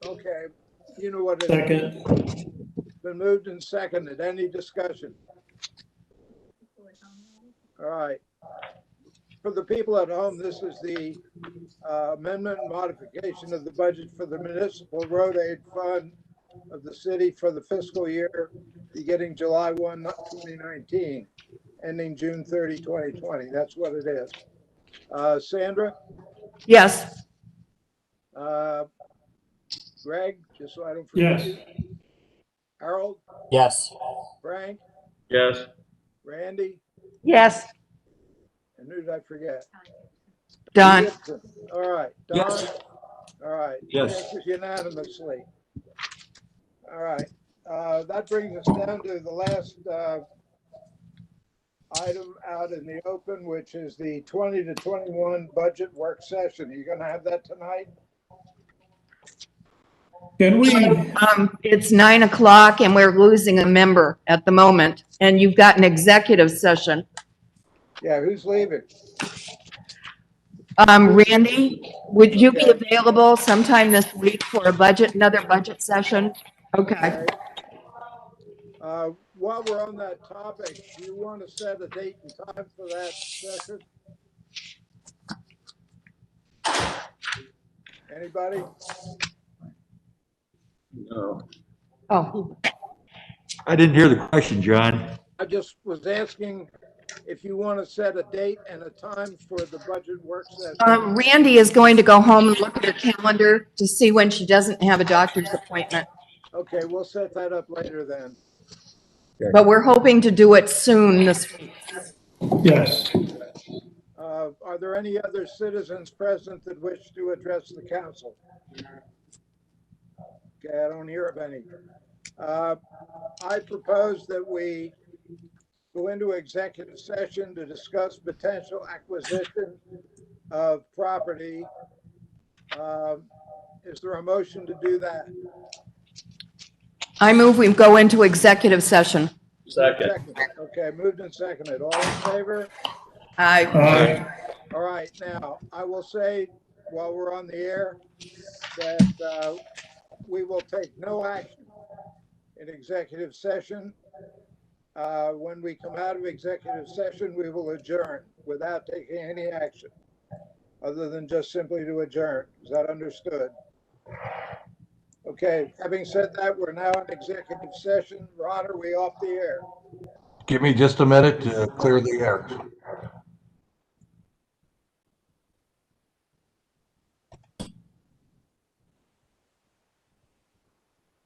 okay, you know what it is. Second. Been moved and seconded. Any discussion? All right. For the people at home, this is the amendment and modification of the budget for the municipal road aid fund of the city for the fiscal year beginning July 1, 2019, ending June 30, 2020. That's what it is. Sandra? Yes. Greg, just so I don't forget. Yes. You. Harold? Yes. Frank? Yes. Randy? Yes. And who did I forget? Don. Gibson. All right. Don? Yes. All right. Yes. Passes unanimously. All right. That brings us down to the last item out in the open, which is the 20 to 21 budget work session. Are you going to have that tonight? Can we, It's 9 o'clock and we're losing a member at the moment. And you've got an executive session. Yeah, who's leaving? Randy, would you be Okay. available sometime this week for another budget session? Okay. While we're on that topic, do you want to set a date and time for that session? Anybody? No. Oh, I didn't hear the question, John. I just was asking if you want to set a date and a time for the budget work session. Randy is going to go home and look at her calendar to see when she doesn't have a doctor's appointment. Okay, we'll set that up later then. But we're hoping to do it soon this week. yes. Are there any other citizens present that wish to address the council? Okay, I don't hear of any. I propose that we go into executive session to discuss potential acquisition of property. Is there a motion to do that? I move we go into executive session. Second. Okay, moved and seconded. All in favor? Aye. All right, now, I will say, while we're on the air, that we will take no action in executive session. When we come out of executive session, we will adjourn without taking any action, other than just simply to adjourn. Is that understood? Okay, having said that, we're now in executive session. Ron, are we off the air? Give me just a minute to clear the air.